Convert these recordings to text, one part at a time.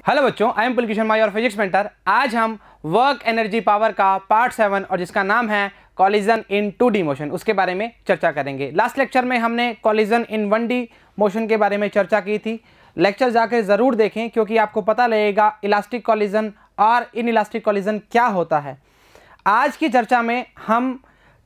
Hello बच्चों, I am पुलकिशन माई और physics mentor. आज हम वर्क एनर्जी पावर का पार्ट 7 और जिसका नाम है कॉलिजन इन 2D मोशन उसके बारे में चर्चा करेंगे। लास्ट लेक्चर में हमने कॉलिजन इन 1D मोशन के बारे में चर्चा की थी। लेक्चर जाकर ज़रूर देखें क्योंकि आपको पता लगेगा इलास्टिक कॉलिजन और इन इलास्टिक कॉलिजन क्या होता है। आज की चर्चा में हम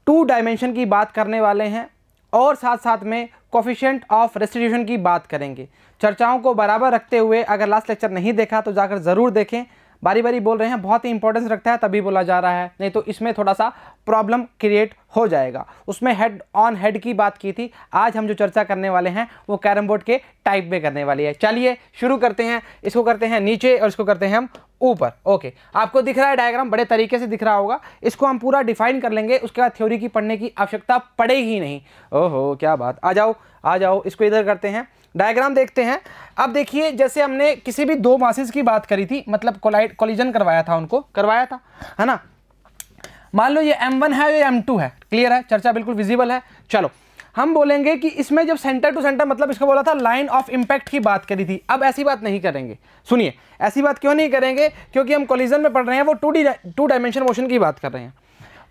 2 डायमेंशन की बात करने वाले हैं और साथ साथ में कोफिशिएंट ऑफ रेस्टिट्यूशन की बात करेंगे। चर्चाओं को बराबर रखते हुए अगर लास्ट लेक्चर नहीं देखा तो जाकर ज़रूर देखें। बारी बारी बोल रहे हैं, बहुत ही इंपॉर्टेंस रखता है तभी बोला जा रहा है, नहीं तो इसमें थोड़ा सा प्रॉब्लम क्रिएट हो जाएगा। उसमें हेड ऑन हेड की बात की थी। आज हम जो चर्चा करने वाले हैं वो कैरम बोर्ड के टाइप में करने वाली है। चलिए शुरू करते हैं। इसको करते हैं नीचे और इसको करते हैं हम ऊपर। ओके, आपको दिख रहा है डायग्राम, बड़े तरीके से दिख रहा होगा। इसको हम पूरा डिफाइन कर लेंगे, उसके बाद थ्योरी की पढ़ने की आवश्यकता पड़ेगी नहीं। ओहो क्या बात, आ जाओ इसको इधर करते हैं। डायग्राम देखते हैं। अब देखिए, जैसे हमने किसी भी 2 मासेस की बात करी थी, मतलब कोलिजन करवाया था, उनको करवाया था, है ना। मान लो ये M1 है, ये M2 है। क्लियर है, चर्चा बिल्कुल विजिबल है। चलो हम बोलेंगे कि इसमें जब सेंटर टू सेंटर, मतलब इसको बोला था लाइन ऑफ इंपैक्ट की बात करी थी। अब ऐसी बात नहीं करेंगे। सुनिए, ऐसी बात क्यों नहीं करेंगे? क्योंकि हम कोलिजन में पढ़ रहे हैं, वो 2 डायमेंशन मोशन की बात कर रहे हैं।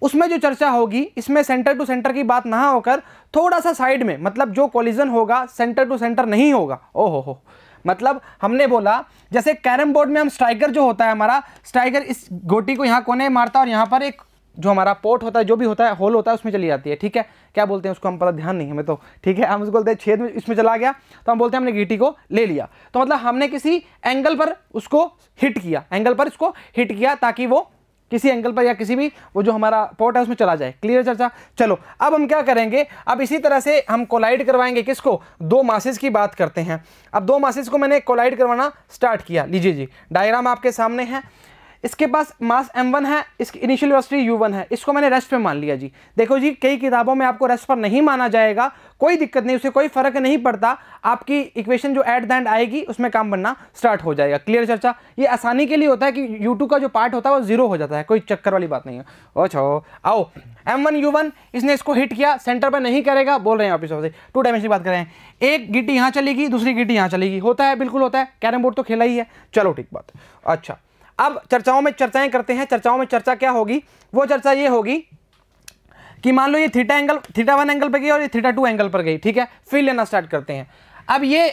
उसमें जो चर्चा होगी इसमें सेंटर टू सेंटर की बात ना होकर थोड़ा सा साइड में, मतलब जो कोलिजन होगा सेंटर टू सेंटर नहीं होगा। ओहो हो, मतलब हमने बोला जैसे कैरम बोर्ड में हम स्ट्राइकर जो होता है हमारा, स्ट्राइकर इस गोटी को यहाँ कोने मारता है और यहाँ पर एक जो हमारा पोर्ट होता है, जो भी होता है, होल होता है, उसमें चली जाती है। ठीक है, क्या बोलते हैं उसको, हम पता ध्यान नहीं हमें तो। ठीक है, हम उसको बोलते हैं छेद में, इसमें चला गया तो हम बोलते हैं हमने गीटी को ले लिया। तो मतलब हमने किसी एंगल पर उसको हिट किया, एंगल पर इसको हिट किया ताकि वो किसी एंगल पर या किसी भी वो जो हमारा पोर्ट है उसमें चला जाए। क्लियर चर्चा। चलो अब हम क्या करेंगे, अब इसी तरह से हम कोलाइड करवाएंगे। किसको? 2 मासेस की बात करते हैं। अब 2 मासेस को मैंने कोलाइड करवाना स्टार्ट किया। लीजिए जी, डायग्राम आपके सामने है। इसके पास मास M1 है, इसकी इनिशियल वेलोसिटी U1 है। इसको मैंने रेस्ट पे मान लिया जी। देखो जी, कई किताबों में आपको रेस्ट पर नहीं माना जाएगा, कोई दिक्कत नहीं, उससे कोई फर्क नहीं पड़ता। आपकी इक्वेशन जो एट द एंड आएगी उसमें काम बनना स्टार्ट हो जाएगा। क्लियर चर्चा। ये आसानी के लिए होता है कि U2 का जो पार्ट होता है वो 0 हो जाता है, कोई चक्कर वाली बात नहीं है। अच्छा आओ, M1 U1, इसने इसको हिट किया, सेंटर पर नहीं करेगा, बोल रहे हैं ऑफिस से 2 डायमेंशन की बात कर रहे हैं। एक गिट्टी यहाँ चलेगी, दूसरी गिट्टी यहाँ चलेगी। होता है, बिल्कुल होता है, कैरम बोर्ड तो खेला ही है। चलो ठीक बात। अच्छा, अब चर्चाओं में चर्चाएं करते हैं। चर्चाओं में चर्चा क्या होगी? वो चर्चा ये होगी कि मान लो ये θ1 एंगल पर गई और ये θ2 एंगल पर गई। ठीक है, फिर लेना स्टार्ट करते हैं। अब ये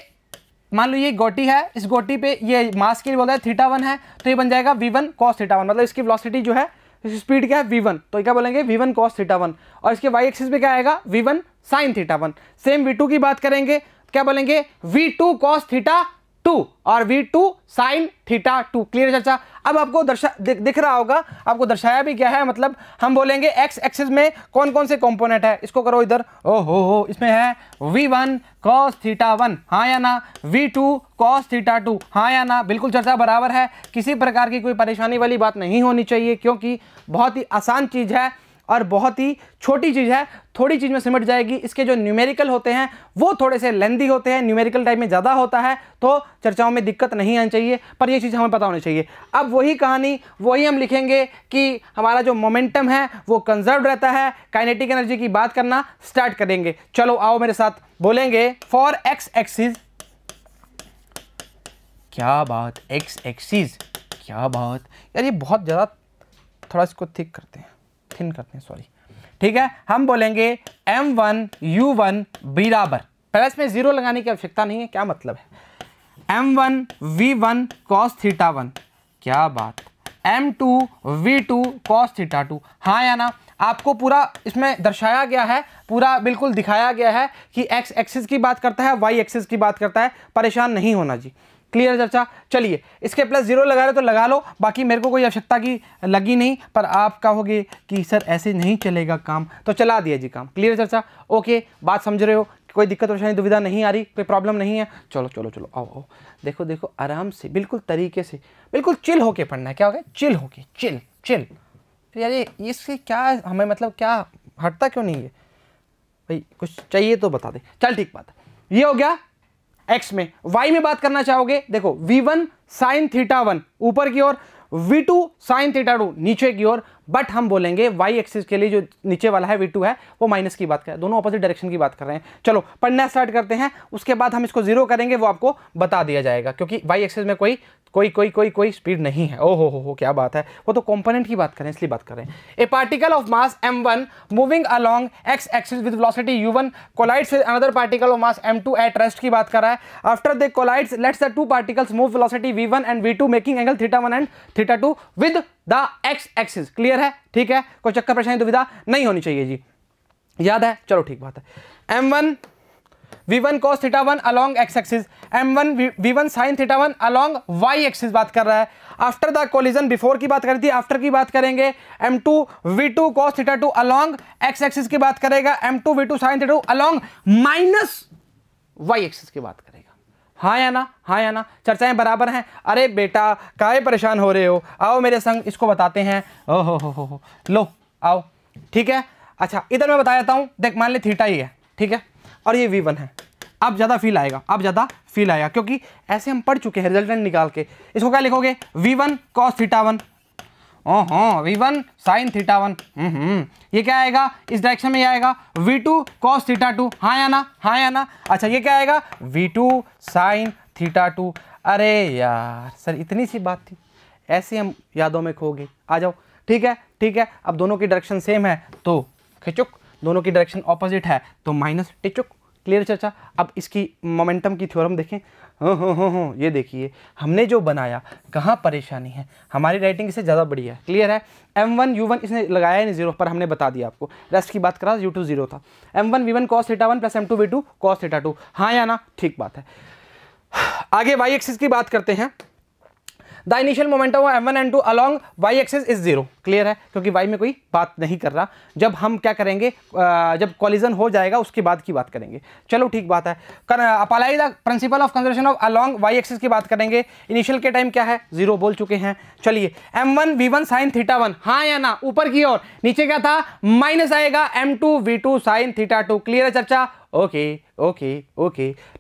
मान लो ये गोटी है, इस गोटी पे ये मास के लिए बोल रहा है θ1 है, तो ये बन जाएगा V1 cos θ1, मतलब इसकी वेलोसिटी जो है, स्पीड क्या है V1, तो क्या बोलेंगे V1 cos θ1। और इसके y एक्सिस पे क्या आएगा V1 sin θ1। सेम V2 की बात करेंगे, क्या बोलेंगे V2 cos θ2 और V2 sin θ2। क्लियर चर्चा। अब आपको दिख रहा होगा, आपको दर्शाया भी क्या है, मतलब हम बोलेंगे एक्स एक्सिस में कौन कौन से कंपोनेंट है। इसको करो इधर। हो, इसमें है V1 cos θ1, हाँ या ना, V2 cos θ2, हाँ या ना। बिल्कुल चर्चा बराबर है, किसी प्रकार की कोई परेशानी वाली बात नहीं होनी चाहिए क्योंकि बहुत ही आसान चीज़ है और बहुत ही छोटी चीज़ है, थोड़ी चीज़ में सिमट जाएगी। इसके जो न्यूमेरिकल होते हैं वो थोड़े से लेंदी होते हैं, न्यूमेरिकल टाइप में ज़्यादा होता है, तो चर्चाओं में दिक्कत नहीं आनी चाहिए, पर ये चीज़ हमें पता होनी चाहिए। अब वही कहानी वही हम लिखेंगे कि हमारा जो मोमेंटम है वो कंजर्व रहता है। काइनेटिक एनर्जी की बात करना स्टार्ट करेंगे। चलो आओ मेरे साथ, बोलेंगे फॉर एक्स एक्सिस। क्या बात, एक्स एक्सिस, क्या बात यार, ये बहुत ज़्यादा, थोड़ा इसको थिन करते हैं, सॉरी। ठीक है, हम बोलेंगे M1 U1 बराबर, पहले इसमें 0 लगाने की आवश्यकता नहीं है। क्या मतलब है? M1 V1 cos θ1, क्या बात, M2 V2 cos θ2, हाँ या ना। आपको पूरा इसमें दर्शाया गया है, पूरा बिल्कुल दिखाया गया है कि एक्स एक्सिस की बात करता है, वाई एक्सिस की बात करता है, परेशान नहीं होना जी। क्लियर चर्चा। चलिए, इसके प्लस 0 लगा रहे तो लगा लो, बाकी मेरे को कोई आवश्यकता की लगी नहीं, पर आप कहोगे कि सर ऐसे नहीं चलेगा काम, तो चला दिया जी काम। क्लियर चर्चा। ओके, बात समझ रहे हो, कोई दिक्कत परेशानी दुविधा नहीं आ रही, कोई प्रॉब्लम नहीं है। चलो आओ, देखो आराम से, बिल्कुल तरीके से, बिल्कुल चिल होके पढ़ना है। क्या हो गया? चिल होके, चिल यार। ये इससे क्या हमें, मतलब क्या हटता क्यों नहीं है भाई? कुछ चाहिए तो बता दे। चल ठीक बात, ये हो गया एक्स में। वाई में बात करना चाहोगे, देखो V1 sin θ1 ऊपर की ओर, V2 sin θ2 नीचे की ओर, बट हम बोलेंगे वाई एक्सिस के लिए जो नीचे वाला है V2 है वो माइनस की बात कर रहे हैं, दोनों ऑपोजिट डायरेक्शन की बात कर रहे हैं। चलो पढ़ना स्टार्ट करते हैं, उसके बाद हम इसको जीरो करेंगे, वो आपको बता दिया जाएगा, क्योंकि वाई एक्सिस में कोई स्पीड नहीं है। ओहो हो क्या बात है, वो तो कंपोनेंट की बात करें इसलिए बात कर रहे हैं। A particle of mass m1 moving along x axis with velocity u1 collides with another particle of mass m2 at rest की बात कर रहा है। After they collides let's the two particles move velocity v1 and v2 making angle θ1 and θ2 with the x axis. Clear है? ठीक है, कोई चक्कर परेशानी दुविधा नहीं होनी चाहिए जी, याद है? चलो ठीक बात है। m1 v1 cos θ1 along x axis, m1 v1 sin θ1 along y axis बात कर रहा है। आफ्टर द कोलिजन, बिफोर की बात करी थी, आफ्टर की बात करेंगे। m2 v2 cos θ2 along x axis की बात करेगा, m2 v2 sin θ2 along minus y axis की बात करेगा। हाँ या ना? हाँ या ना? चर्चाएं बराबर हैं? अरे बेटा काहे परेशान हो रहे हो, आओ मेरे संग, इसको बताते हैं। हो लो आओ, ठीक है। अच्छा इधर मैं बता देता हूँ, देख मान ले थीटा ही है, ठीक है, और ये v1 है। अब ज़्यादा फील आएगा, क्योंकि ऐसे हम पढ़ चुके हैं रिजल्टेंट निकाल के। इसको क्या लिखोगे? v1 cos θ1, v1 sin θ1, ये क्या आएगा? इस डायरेक्शन में ये आएगा v2 cos θ2। हाँ या ना? हाँ या ना? अच्छा ये क्या आएगा? v2 sin θ2। अरे यार सर इतनी सी बात थी, ऐसे हम यादों में खो गए। आ जाओ, ठीक है। अब दोनों की डायरेक्शन सेम है तो खिचुक, दोनों की डायरेक्शन ऑपोजिट है तो माइनस टिचुक। क्लियर चर्चा? अब इसकी मोमेंटम की थ्योरम देखें। हो ये देखिए हमने जो बनाया, कहाँ परेशानी है, हमारी राइटिंग इससे ज़्यादा बढ़िया है। क्लियर है? m1 u1 इसने लगाया ही नहीं जीरो पर, हमने बता दिया आपको। रेस्ट की बात करा, u2 जीरो था। m1 v1 cos θ1 plus m2 v2 cos θ2। हाँ या ना? ठीक बात है। आगे y एक्सिस की बात करते हैं। The initial momentum of m1 and 2 along y axis is zero. Clear है? क्योंकि y में कोई बात नहीं कर रहा। जब हम क्या करेंगे, जब कॉलिजन हो जाएगा उसके बाद की बात करेंगे। चलो ठीक बात है। Apply the principle of conservation of along y axis की बात करेंगे। इनिशियल के टाइम क्या है? जीरो बोल चुके हैं। चलिए m1 v1 sin θ1, हाँ या ना? ऊपर की ओर, नीचे क्या था? माइनस आएगा m2 v2 sin θ2। क्लियर है चर्चा? ओके।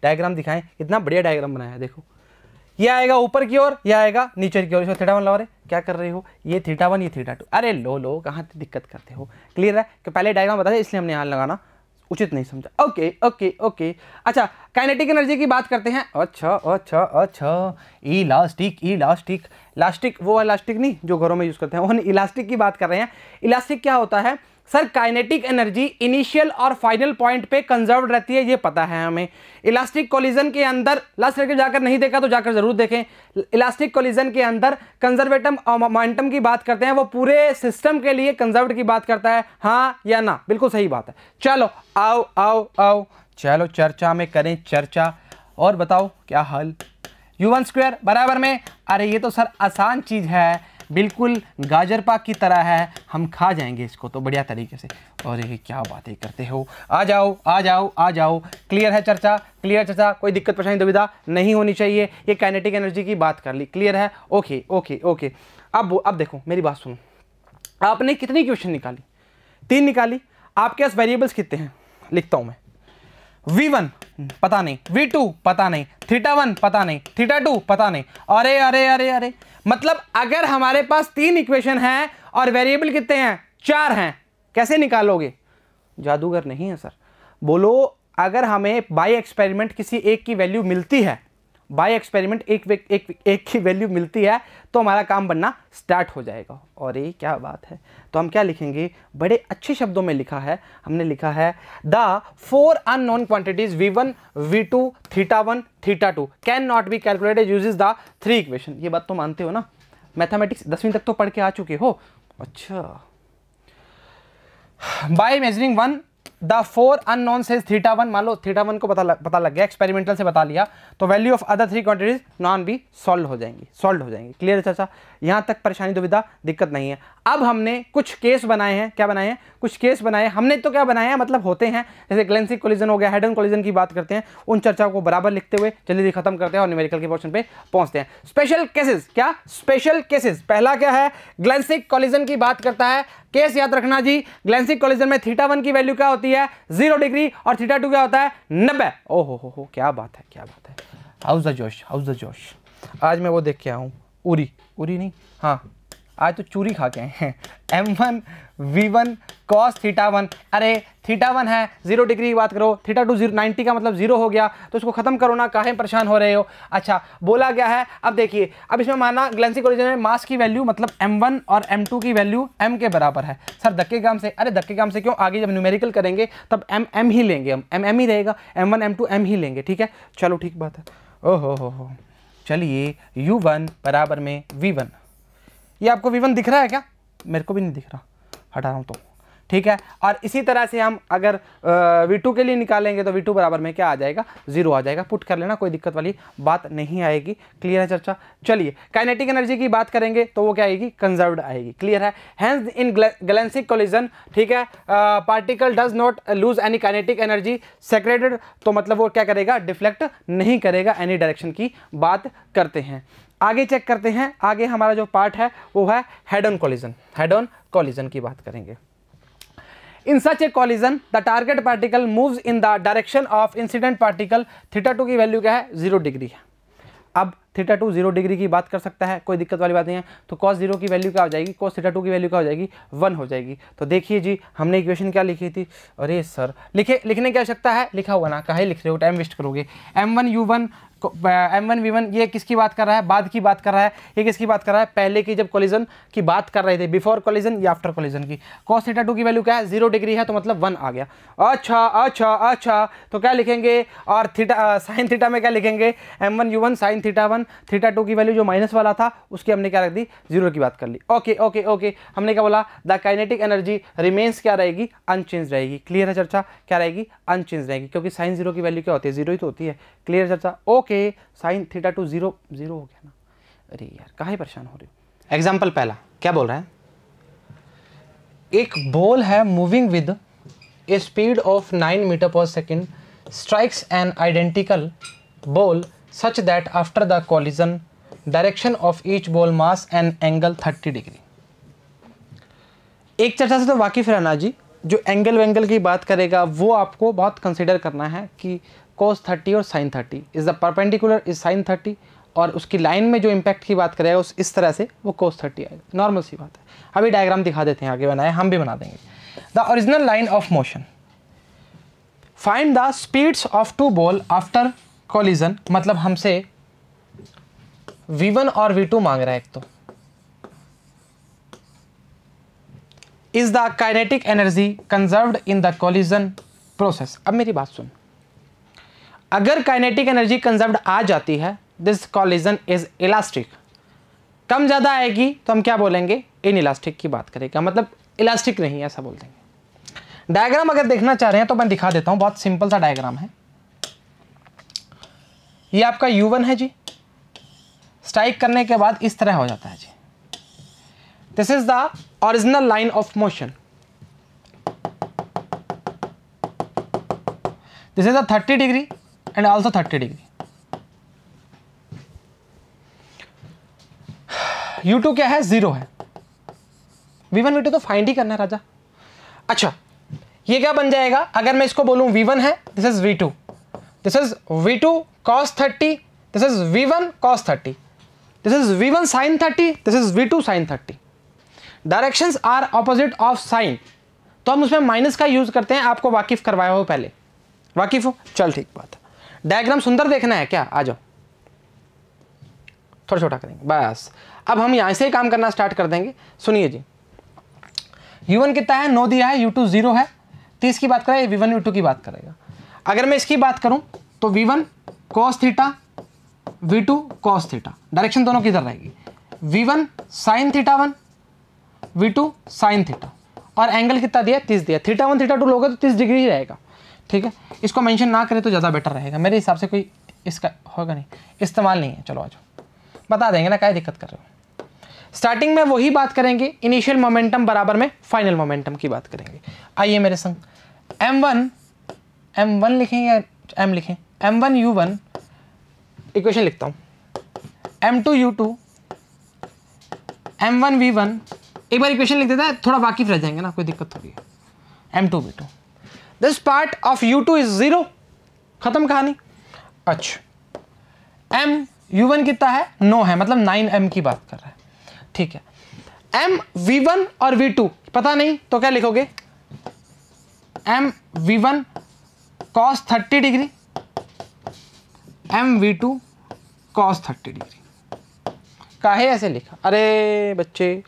डायग्राम दिखाएं, इतना बढ़िया डायग्राम बनाया है, देखो ये आएगा ऊपर की ओर, यह आएगा नीचे की ओर। इसमें θ1 लगा रहे, क्या कर रहे हो? ये θ1 ये θ2। अरे लो कहाँ दिक्कत करते हो? क्लियर है कि पहले डायग्राम बता दें, इसलिए हमने यहाँ लगाना उचित नहीं समझा। ओके। अच्छा काइनेटिक एनर्जी की बात करते हैं। अच्छा इलास्टिक वो इलास्टिक नहीं जो घरों में यूज करते हैं, वो इलास्टिक की बात कर रहे हैं। इलास्टिक क्या होता है सर? काइनेटिक एनर्जी इनिशियल और फाइनल पॉइंट पे कंजर्व रहती है, ये पता है हमें। इलास्टिक कोलिजन के अंदर, लास्ट लेक्चर जाकर नहीं देखा तो जाकर जरूर देखें। इलास्टिक कोलिजन के अंदर कंजर्वेटम मोमेंटम की बात करते हैं, वो पूरे सिस्टम के लिए कंजर्व्ड की बात करता है। हाँ या ना? बिल्कुल सही बात है। चलो आओ चलो चर्चा में करें चर्चा, और बताओ क्या हाल? u1² बराबर में, अरे ये तो सर आसान चीज है, बिल्कुल गाजर पाक की तरह है, हम खा जाएंगे इसको तो बढ़िया तरीके से। और ये क्या बातें करते हो? आ जाओ। क्लियर है चर्चा? कोई दिक्कत परेशानी दुविधा नहीं होनी चाहिए। ये काइनेटिक एनर्जी की बात कर ली। क्लियर है? ओके। अब देखो मेरी बात सुनो, आपने कितनी क्वेश्चन निकाली? 3 निकाली। आपके पास वेरिएबल्स कितने हैं? लिखता हूं मैं। v1 पता नहीं, v2 पता नहीं, θ1 पता नहीं, θ2 पता नहीं। अरे मतलब अगर हमारे पास 3 इक्वेशन हैं और वेरिएबल कितने हैं? 4 हैं, कैसे निकालोगे? जादूगर नहीं है सर। बोलो अगर हमें बाय एक्सपेरिमेंट किसी एक की वैल्यू मिलती है, बाय एक्सपेरिमेंट एक की वैल्यू मिलती है तो हमारा काम बनना स्टार्ट हो जाएगा। और ये क्या बात है? तो हम क्या लिखेंगे? बड़े अच्छे शब्दों में लिखा है, हमने लिखा है the 4 unknown quantities v1 v2 θ1 θ2 can not be calculated uses the 3 equation. ये बात तो मानते हो ना? मैथमेटिक्स 10वीं तक तो पढ़ के आ चुके हो। अच्छा, by measuring 1 the 4 unknown says θ1, मान लो θ1 को पता लग गया, एक्सपेरिमेंटल से बता लिया, तो value of other 3 quantities known be solve हो जाएंगी। क्लियर है चाचा? यहां तक परेशानी दुविधा दिक्कत नहीं है। अब हमने कुछ केस बनाए हैं। क्या बनाए हैं? कुछ केस बनाए। हमने तो क्या बनाया है, मतलब होते हैं, जैसे ग्लेंसिक कोलिजन हो गया, हेड ऑन कोलिजन की बात करते हैं। उन चर्चाओं को बराबर लिखते हुए जल्दी खत्म करते हैं और न्यूमेरिकल के पोर्शन पे पहुंचते हैं। Special cases. क्या स्पेशल केसेस? पहला क्या है? ग्लेंसिक कोलिजन की बात करता है। केस याद रखना जी, ग्लेंसिक कोलिजन में θ1 की वैल्यू क्या होती है? 0 डिग्री, और θ2 क्या होता है? 90। ओहो क्या बात है। हाउस द जोश। आज मैं वो देख के आऊँ, उरी नहीं, हाँ आज तो चूरी खा के हैं। m1 v1 cos θ1, अरे θ1 है 0 डिग्री की बात करो, θ2 90 का मतलब 0 हो गया, तो इसको खत्म करो ना, काहे परेशान हो रहे हो। अच्छा बोला गया है, अब देखिए, अब इसमें माना ग्लेंसी कोलिजन में मास की वैल्यू मतलब m1 और m2 की वैल्यू m के बराबर है। सर धक्के काम से, अरे धक्के काम से क्यों, आगे जब न्यूमेरिकल करेंगे तब m ही लेंगे, हम m ही रहेगा, m1 m2 m ही लेंगे, ठीक है। चलो ठीक बात है। ओहो हो, चलिए u1 बराबर में v1, ये आपको v1 दिख रहा है क्या? मेरे को भी नहीं दिख रहा, हटा रहा हूँ तो, ठीक है। और इसी तरह से हम अगर v2 के लिए निकालेंगे तो v2 बराबर में क्या आ जाएगा, 0 आ जाएगा। पुट कर लेना, कोई दिक्कत वाली बात नहीं आएगी। क्लियर है चर्चा? चलिए काइनेटिक एनर्जी की बात करेंगे तो वो क्या आएगी, कंजर्व्ड आएगी। क्लियर है? हेंस इन गैलेंसिक कोलिजन, ठीक है, particle does not lose any kinetic energy secreted, तो मतलब वो क्या करेगा, डिफ्लेक्ट नहीं करेगा, एनी डायरेक्शन की बात करते हैं। आगे चेक करते हैं, आगे हमारा जो पार्ट है वो है head on collision. Head on collision की बात करेंगे। In such a collision, the target particle moves in the direction of incident particle। θ2 की वैल्यू क्या है, 0 डिग्री है। अब θ2 0 डिग्री की बात कर सकता है, कोई दिक्कत वाली बात नहीं है। तो cos 0 की वैल्यू क्या हो जाएगी, cos θ2 की वैल्यू क्या हो जाएगी, 1 हो जाएगी। तो देखिए जी, हमने इक्वेशन क्या लिखी थी, अरे सर लिखने की आवश्यकता है, लिखा हुआ ना, काहे लिख रहे हो, टाइम वेस्ट करोगे। m1 u1 m1 v1, ये किसकी बात कर रहा है, बाद की बात कर रहा है। ये किसकी बात कर रहा है, पहले की जब कोलिजन की बात कर रहे थे, बिफोर कोलिजन या आफ्टर कोलिजन की। cos θ2 की वैल्यू क्या है, 0 डिग्री है, तो मतलब 1 आ गया। अच्छा, तो क्या लिखेंगे, और साइन थीटा में क्या लिखेंगे, m1 u1 साइन θ1, θ2 की वैल्यू जो माइनस वाला था उसकी हमने क्या रख दी, 0 की बात कर ली। ओके, हमने क्या बोला, द काइनेटिक एनर्जी रिमेन्स क्या रहेगी, अनचेंज रहेगी। क्लियर है चर्चा? क्या रहेगी, अनचेंज रहेगी, क्योंकि साइन 0 की वैल्यू क्या होती है, 0 ही तो होती है। क्लियर चर्चा? ओके, साइन θ2 0 हो गया ना। अरे यार काहे परेशान हो रही हो। एग्जाम्पल पहला क्या बोल रहा है, एक बॉल है moving with a speed of 9 metre पर second strikes an identical ball such that after the collision direction of each ball mass and angle 30 degree. एक चर्चा से तो वाकिफ रहना जी, जो एंगल की बात करेगा वो आपको बहुत कंसिडर करना है कि cos 30 और sin 30 is the perpendicular is sin 30, और उसकी लाइन में जो इम्पैक्ट की बात करेगा उस इस तरह से वो cos 30 आएगा। नॉर्मल सी बात है। अभी डायग्राम दिखा देते हैं, आगे बनाए, हम भी बना देंगे। The original line of motion, find the speeds of two ball after collision, मतलब हमसे v1 और v2 मांग रहा है एक तो। Is the kinetic energy conserved in the collision process. अब मेरी बात सुन, अगर काइनेटिक एनर्जी कंजर्व्ड आ जाती है, दिस कोलिजन इज इलास्टिक। कम ज़्यादा आएगी तो हम क्या बोलेंगे, इन इलास्टिक की बात करेगा, मतलब इलास्टिक नहीं, ऐसा बोल देंगे। डायग्राम अगर देखना चाह रहे हैं तो मैं दिखा देता हूं, बहुत सिंपल सा डायग्राम है। ये आपका u1 है जी, स्ट्राइक करने के बाद इस तरह हो जाता है जी। This is the original line of motion, this is the 30 degree and also 30 degree. u2 क्या है, 0 है। v1 v2 तो फाइंड ही करना है राजा। अच्छा ये क्या बन जाएगा, अगर मैं इसको बोलूं v1 है, this is v2, this is v2 cos 30, this is v1 cos 30, this is v1 sin 30, this is v2 sin 30। Directions are opposite of sign, तो हम उसमें माइनस का यूज करते हैं। आपको वाकिफ करवाया हो पहले, वाकिफ हो, चल ठीक बात है। डायग्राम सुंदर देखना है क्या, आ जाओ, थोड़ा छोटा करेंगे बस। अब हम यहां से काम करना स्टार्ट कर देंगे। सुनिए जी, u1 कितना है, 9 दिया है, u2 0 है, 30 की बात करें, v1 v2 की बात करेगा। अगर मैं इसकी बात करूं तो v1 cos theta, v2 cos theta, direction दोनों किधर रहेगी, v1 sin θ1, v2 sin theta, और एंगल कितना दिया, 30 दिया। θ1 θ2 लोगे तो 30 डिग्री ही रहेगा, ठीक है। इसको मेंशन ना करें तो ज़्यादा बेटर रहेगा, मेरे हिसाब से कोई इसका होगा नहीं, इस्तेमाल नहीं है। चलो आ जाओ, बता देंगे ना, क्या दिक्कत कर रहे हो। स्टार्टिंग में वही बात करेंगे, इनिशियल मोमेंटम बराबर में फाइनल मोमेंटम की बात करेंगे। आइए मेरे संग, m1 लिखें या m लिखें, m1 u1, इक्वेशन लिखता हूँ, m2 u2, m1 v1, एक बार इक्वेशन लिख देता है, थोड़ा वाकिफ रह जाएंगे ना, कोई दिक्कत होगी। m2 v2, this part of u2 is 0, खत्म कहानी। अच्छा m u1 कितना है, 9 है, मतलब 9m की बात कर रहा है, ठीक है। एम V1 और V2 पता नहीं तो क्या लिखोगे, m V1 cos 30 degree, m V2 cos 30 degree. काहे ऐसे लिखा? अरे बच्चे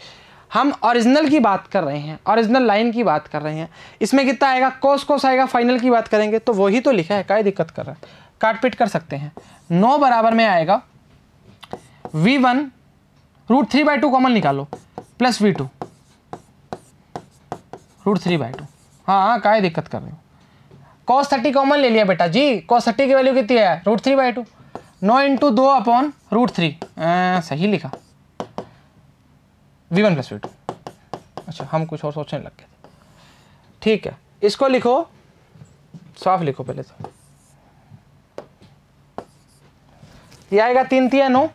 हम ओरिजिनल की बात कर रहे हैं, ओरिजिनल लाइन की बात कर रहे हैं, इसमें कितना आएगा, कोस कोस आएगा, फाइनल की बात करेंगे तो वही तो लिखा है, काहे दिक्कत कर रहा है, काट पीट कर सकते हैं। 9 बराबर में आएगा V1 √3/2 कॉमन निकालो प्लस V2 √3/2। हाँ काहे दिक्कत कर रहे हो, cos 30 कॉमन ले लिया बेटा जी, cos 30 की वैल्यू कितनी है, √3/2, 9 × 2/√3 सही लिखा, V1 + V2। अच्छा हम कुछ और सोचने लग गए थे, ठीक है इसको लिखो, साफ लिखो पहले तो, ये आएगा 3 × 9,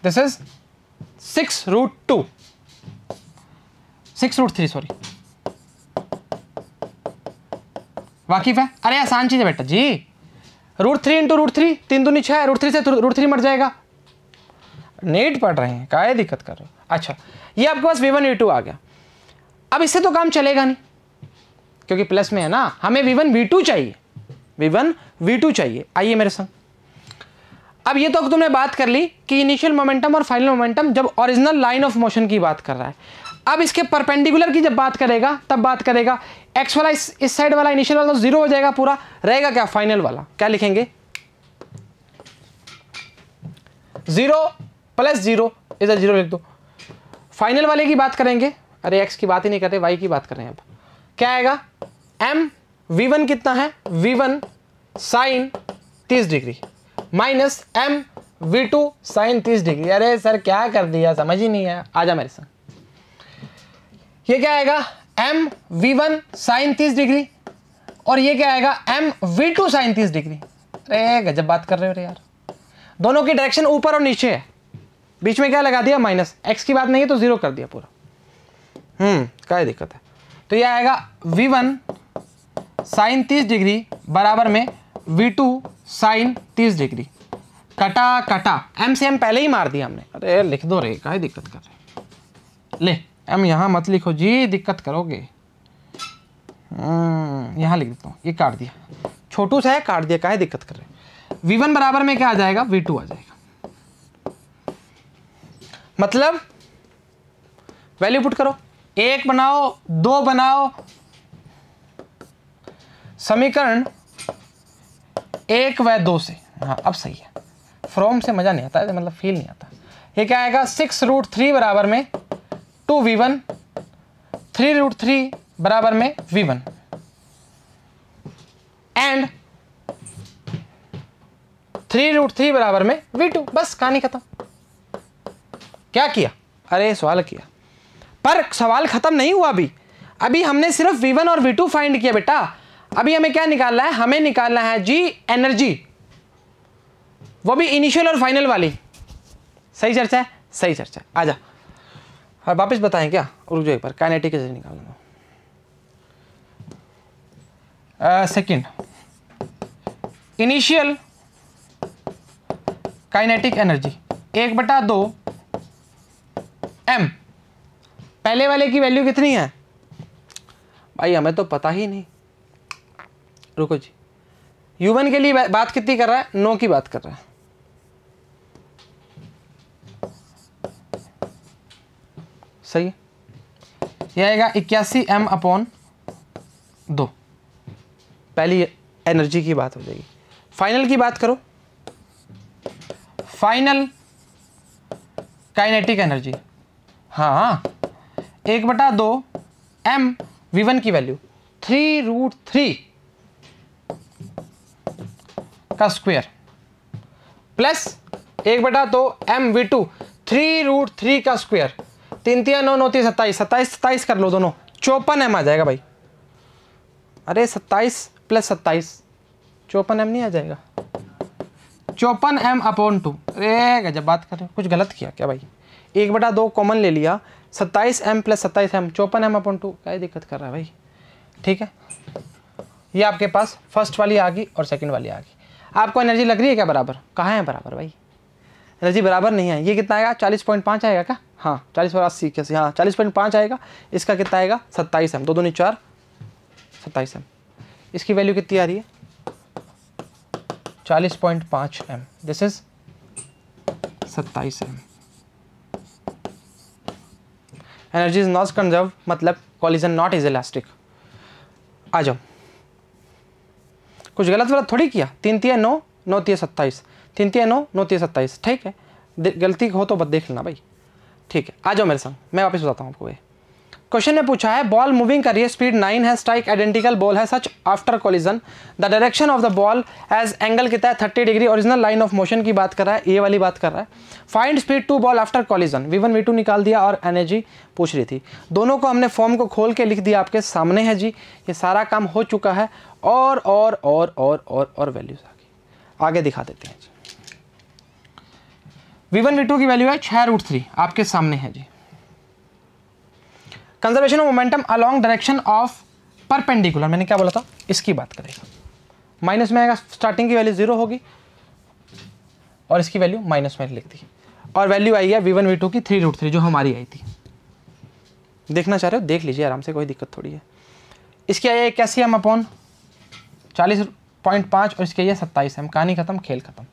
दिस इज 6√2, 6√3 सॉरी, वाकिफ है? अरे आसान चीज है बेटा जी, √3 × √3, 3 दूनी 6, √3 से √3 मर जाएगा, नेट पढ़ रहे हैं काहे दिक्कत कर रहे हो। अच्छा ये आपके पास V1 V2 आ गया, अब इससे तो काम चलेगा नहीं क्योंकि प्लस में है ना, हमें V1 V2 चाहिए, V1 V2 चाहिए। आइए मेरे संग, अब ये तो तुमने बात कर ली कि इनिशियल मोमेंटम और फाइनल मोमेंटम जब ओरिजिनल लाइन ऑफ मोशन की बात कर रहा है, अब इसके परपेंडिकुलर की जब बात करेगा तब बात करेगा, एक्स वाला इस साइड वाला इनिशियल वाला तो 0 हो जाएगा पूरा, रहेगा क्या फाइनल वाला, क्या लिखेंगे 0 + 0, इधर 0 लिख दो। फाइनल वाले की बात करेंगे, अरे एक्स की बात ही नहीं करते, वाई की बात कर रहे हैं, अब क्या आएगा, एम V1 कितना है, V1 sin 30 degree minus m V2 sin 30 degree. अरे सर क्या कर दिया, समझ ही नहीं है, आजा मेरे साथ। ये क्या आएगा, एम V1 sin 30 डिग्री और ये क्या आएगा, एम V2 sin 30 डिग्री। अरे गजब बात कर रहे हो यार, दोनों की डायरेक्शन ऊपर और नीचे है, बीच में क्या लगा दिया माइनस, एक्स की बात नहीं है तो 0 कर दिया पूरा। क्या दिक्कत है, तो ये आएगा V1 sin 30 डिग्री बराबर में V2 sin 30 डिग्री, कटा कटा, एम से एम पहले ही मार दिया हमने। अरे लिख दो रे, क्या दिक्कत कर रहे, ले एम यहाँ मत लिखो जी, दिक्कत करोगे, यहाँ लिख देता हूँ, ये काट दिया, छोटू सा है काट दिया, क्या दिक्कत कर रहे। V1 बराबर में क्या आ जाएगा, V2 आ जाएगा, मतलब वैल्यू पुट करो, 1 बनाओ 2 बनाओ, समीकरण 1 व 2 से, हाँ अब सही है, फ्रॉम से मजा नहीं आता है, मतलब फील नहीं आता। ये क्या आएगा, 6√3 बराबर में 2V1, 3√3 बराबर में V1 एंड 3√3 बराबर में V2, बस कहानी खत्म। क्या किया, अरे सवाल किया, पर सवाल खत्म नहीं हुआ अभी हमने सिर्फ V1 और V2 फाइंड किया बेटा, अभी हमें क्या निकालना है, हमें निकालना है जी एनर्जी, वो भी इनिशियल और फाइनल वाली। सही चर्चा है, सही चर्चा है, आजा और वापस बताएं क्या, रुक जाओ एक बार, काइनेटिक कैसे निकालना। Second, initial kinetic energy 1/2 m, पहले वाले की वैल्यू कितनी है भाई, हमें तो पता ही नहीं, रुको जी, U1 के लिए बात कितनी कर रहा है, 9 की बात कर रहा है, सही है, यह आएगा 81 m/2, पहली एनर्जी की बात हो जाएगी। फाइनल की बात करो, फाइनल काइनेटिक एनर्जी, हाँ 1/2 m V1 की वैल्यू 3√3 का स्क्वायर प्लस 1/2 m V2 3√3 का स्क्वायर, 3 3 9 9 3 27, 27 कर लो दोनों, 54 m आ जाएगा भाई। अरे 27 + 27 54 m नहीं आ जाएगा, 54 m/2। अरे गजब बात कर रहे हो, कुछ गलत किया क्या भाई, 1/2 कॉमन ले लिया, 27 m + 27 m, 54 m/2, क्या दिक्कत कर रहा है भाई। ठीक है, ये आपके पास फर्स्ट वाली आ गई और सेकंड वाली आ गई। आपको एनर्जी लग रही है क्या बराबर? कहाँ है बराबर भाई? एनर्जी बराबर नहीं है। ये कितना आएगा? 40.5 आएगा क्या? हाँ 40 और 80 कैसे? हाँ 40.5 आएगा। इसका कितना आएगा? 27 एम। 2 दूनी 4, 27 एम। इसकी वैल्यू कितनी आ रही है? 40.5 m. This is 27 m. Energy is not conserve, मतलब कॉलिजन नॉट इज इलास्टिक। आ जाओ, कुछ गलत वलत थोड़ी किया। 3 3 9, 9 3 27, 3 3 9, 9 3 27, ठीक है। गलती हो तो बस देख लेना भाई, ठीक है। आ जाओ मेरे संग, मैं वापस बताता हूँ आपको। ये क्वेश्चन ने पूछा है बॉल मूविंग कर रही है, स्पीड 9 है, स्ट्राइक आइडेंटिकल बॉल है, such after collision the direction of the ball as angle कितना है? 30 degree. Original line of motion की बात कर रहा है, ये वाली बात कर रहा है। Find speed two ball after collision. V1 V2 निकाल दिया और एनर्जी पूछ रही थी। दोनों को हमने फॉर्म को खोल के लिख दिया, आपके सामने है जी। ये सारा काम हो चुका है और वैल्यूज आगे दिखा देते हैं। V1 V2 की वैल्यू है 6√3, आपके सामने है जी। Conservation of momentum along direction of perpendicular, मैंने क्या बोला था? इसकी बात करेगा। माइनस में आएगा, स्टार्टिंग की वैल्यू 0 होगी और इसकी वैल्यू माइनस में लिख दी। और वैल्यू आई है V1 V2 की 3√3 जो हमारी आई थी। देखना चाह रहे हो? देख लीजिए आराम से, कोई दिक्कत थोड़ी है। इसकी आई है 81 एम अपॉन 40.5 और इसकी आई है 27 एम। कहानी खत्म, खेल खत्म,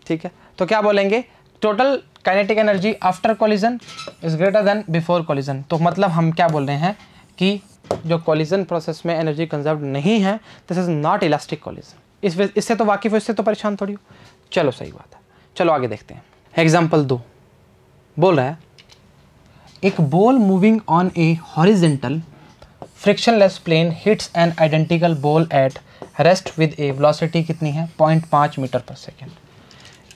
ठीक है। तो क्या बोलेंगे? Total kinetic energy after collision is greater than before collision. तो मतलब हम क्या बोल रहे हैं कि जो कोलिजन प्रोसेस में एनर्जी कंजर्व नहीं है, this is not elastic collision. इससे तो वाकिफ हो, इससे तो परेशान थोड़ी हो। चलो सही बात है, चलो आगे देखते हैं। एग्जाम्पल 2 बोल रहा है एक ball moving on a horizontal frictionless plane hits an identical ball at rest with a velocity कितनी है? 0.5 मीटर पर second.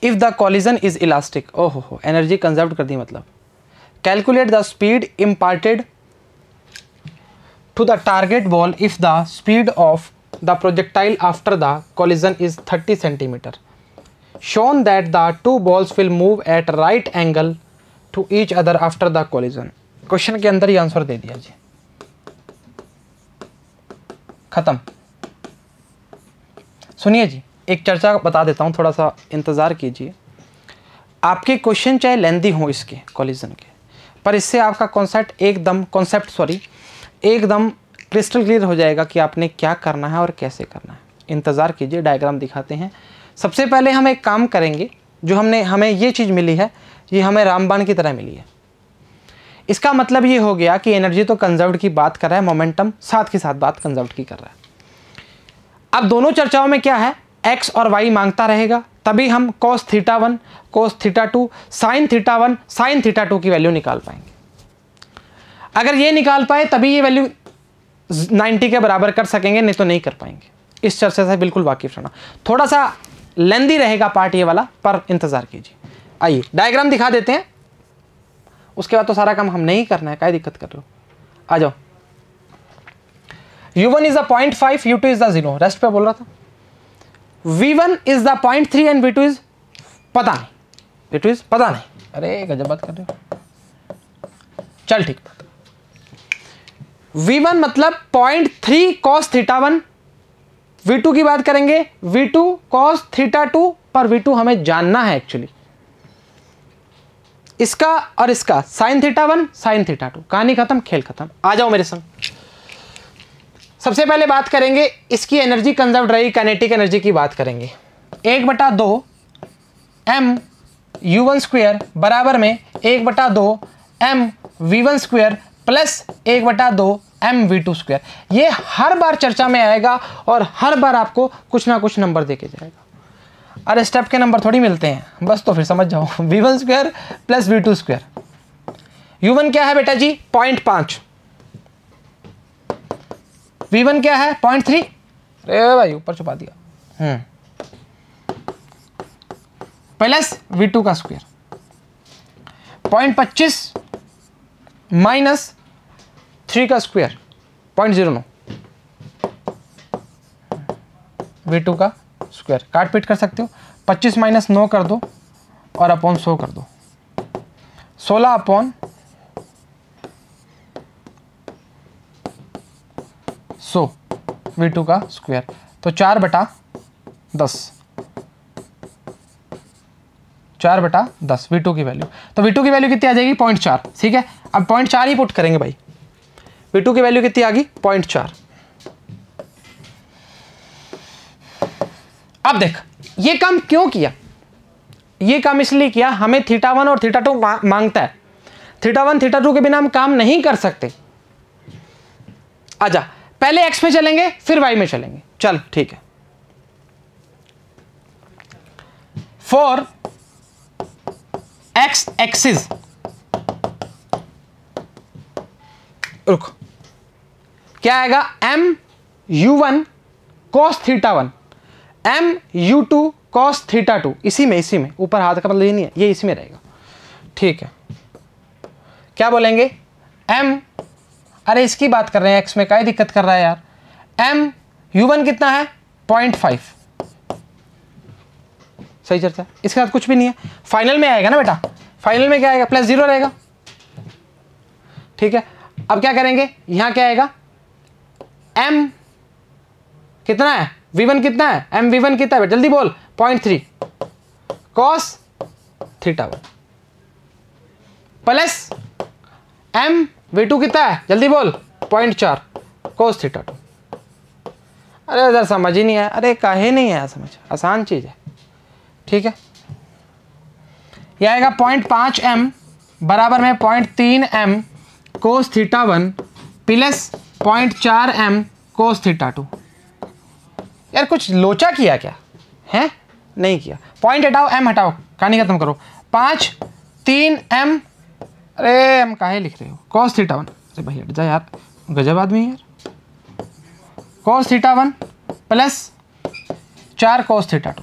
If the collision is elastic, ओहो एनर्जी कंजर्व कर दी मतलब। Calculate the speed imparted to the target ball if the speed of the projectile after the collision is 30 centimetre. Shown that the 2 balls will move at right angle to each other after the collision. Question के अंदर ही answer दे दिया जी, खत्म। सुनिए जी, एक चर्चा बता देता हूँ, थोड़ा सा इंतज़ार कीजिए। आपके क्वेश्चन चाहे लेंदी हो इसके कॉलिजन के, पर इससे आपका कॉन्सेप्ट एकदम क्रिस्टल क्लियर हो जाएगा कि आपने क्या करना है और कैसे करना है। इंतज़ार कीजिए, डायग्राम दिखाते हैं। सबसे पहले हम एक काम करेंगे, जो हमें ये चीज़ मिली है, ये हमें रामबाण की तरह मिली है। इसका मतलब ये हो गया कि एनर्जी तो कंजर्व्ड की बात कर रहा है, मोमेंटम साथ के साथ बात कंजर्व्ड की कर रहा है। अब दोनों चर्चाओं में क्या है? एक्स और वाई मांगता रहेगा, तभी हम cos θ1, cos θ2, sin θ1, sin θ2 की वैल्यू निकाल पाएंगे। अगर ये निकाल पाए तभी ये वैल्यू 90 के बराबर कर सकेंगे, नहीं तो नहीं कर पाएंगे। इस चर्चा से बिल्कुल वाकिफ रहना। थोड़ा सा लेंदी रहेगा पार्ट ये वाला, पर इंतजार कीजिए। आइए डायग्राम दिखा देते हैं, उसके बाद तो सारा काम हम नहीं करना है, क्या दिक्कत कर रहे हो? आ जाओ। U1 is the 0.5, U2 is the 0, rest पे बोल रहा था। V1 is the 0.3 and V2 is पता नहीं, V2 इज पता नहीं। अरे गजब बात कर रहे हो, चल ठीक। V1 मतलब 0.3 cos θ1, V2 की बात करेंगे V2 cos θ2, पर V2 हमें जानना है एक्चुअली। इसका और इसका sin θ1 sin θ2, कहानी खत्म, खेल खत्म। आ जाओ मेरे संग। सबसे पहले बात करेंगे इसकी एनर्जी कंजर्व्ड रही, काइनेटिक एनर्जी की बात करेंगे। 1/2 m U1 स्क्वायर बराबर में 1/2 m V1 square plus 1/2 m V2 square. ये हर बार चर्चा में आएगा और हर बार आपको कुछ ना कुछ नंबर देके जाएगा। अरे स्टेप के नंबर थोड़ी मिलते हैं, बस तो फिर समझ जाओ। V1 square plus V2 square. U1 क्या है बेटा जी? 0.5। V1 क्या है? 0.3। अरे भाई ऊपर छुपा दिया। प्लस V2 का स्क्वायर 0.25 माइनस 3 का स्क्वायर 0.09 V2 का स्क्वायर। काट पीट कर सकते हो, 25 माइनस 9 कर दो और अपॉन 100 कर दो, 16 अपॉन 100 V2 का स्क्वायर। तो 4/10 4/10 V2 की वैल्यू। तो V2 की वैल्यू कितनी आ जाएगी 0.4, ठीक है। अब 0.4 ही पुट करेंगे भाई। V2 की वैल्यू कितनी आ गई 0.4। अब देख ये काम क्यों किया, ये काम इसलिए किया हमें θ1 और θ2 मांगता है। θ1 θ2 के बिना हम काम नहीं कर सकते। आजा पहले x में चलेंगे फिर y में चलेंगे, चल ठीक है। फॉर x एक्सिस, रुक, क्या आएगा mu1 cos θ1 mu2 cos θ2, इसी में ऊपर हाथ का मतलब ये नहीं है, ये इसी में रहेगा, ठीक है। क्या बोलेंगे अरे इसकी बात कर रहे हैं, x में क्या दिक्कत कर रहा है यार। mu1 कितना है 0.5, सही चर्चा, इसके साथ कुछ भी नहीं है। फाइनल में आएगा ना बेटा, फाइनल में क्या आएगा +0 रहेगा, ठीक है। अब क्या करेंगे, यहां क्या आएगा m कितना है v1 कितना है mv1 कितना है जल्दी बोल 0.3 cos θ1 प्लस mv2 कितना है जल्दी बोल 0.4 cos θ2। अरे इधर समझ ही नहीं आया, अरे काहे नहीं आया समझ, आसान चीज है, ठीक है। यह आएगा 0.5 m बराबर में 0.3 m cos θ1 plus 0.4 m cos θ2। यार कुछ लोचा किया क्या है, नहीं किया। पॉइंट हटाओ, m हटाओ, कहानी खत्म करो। 5 3 m, अरे m काहे लिख रहे हो cos θ1, अरे भाई हट जा यार, गजब आदमी है यार। cos θ1 plus 4 cos θ2।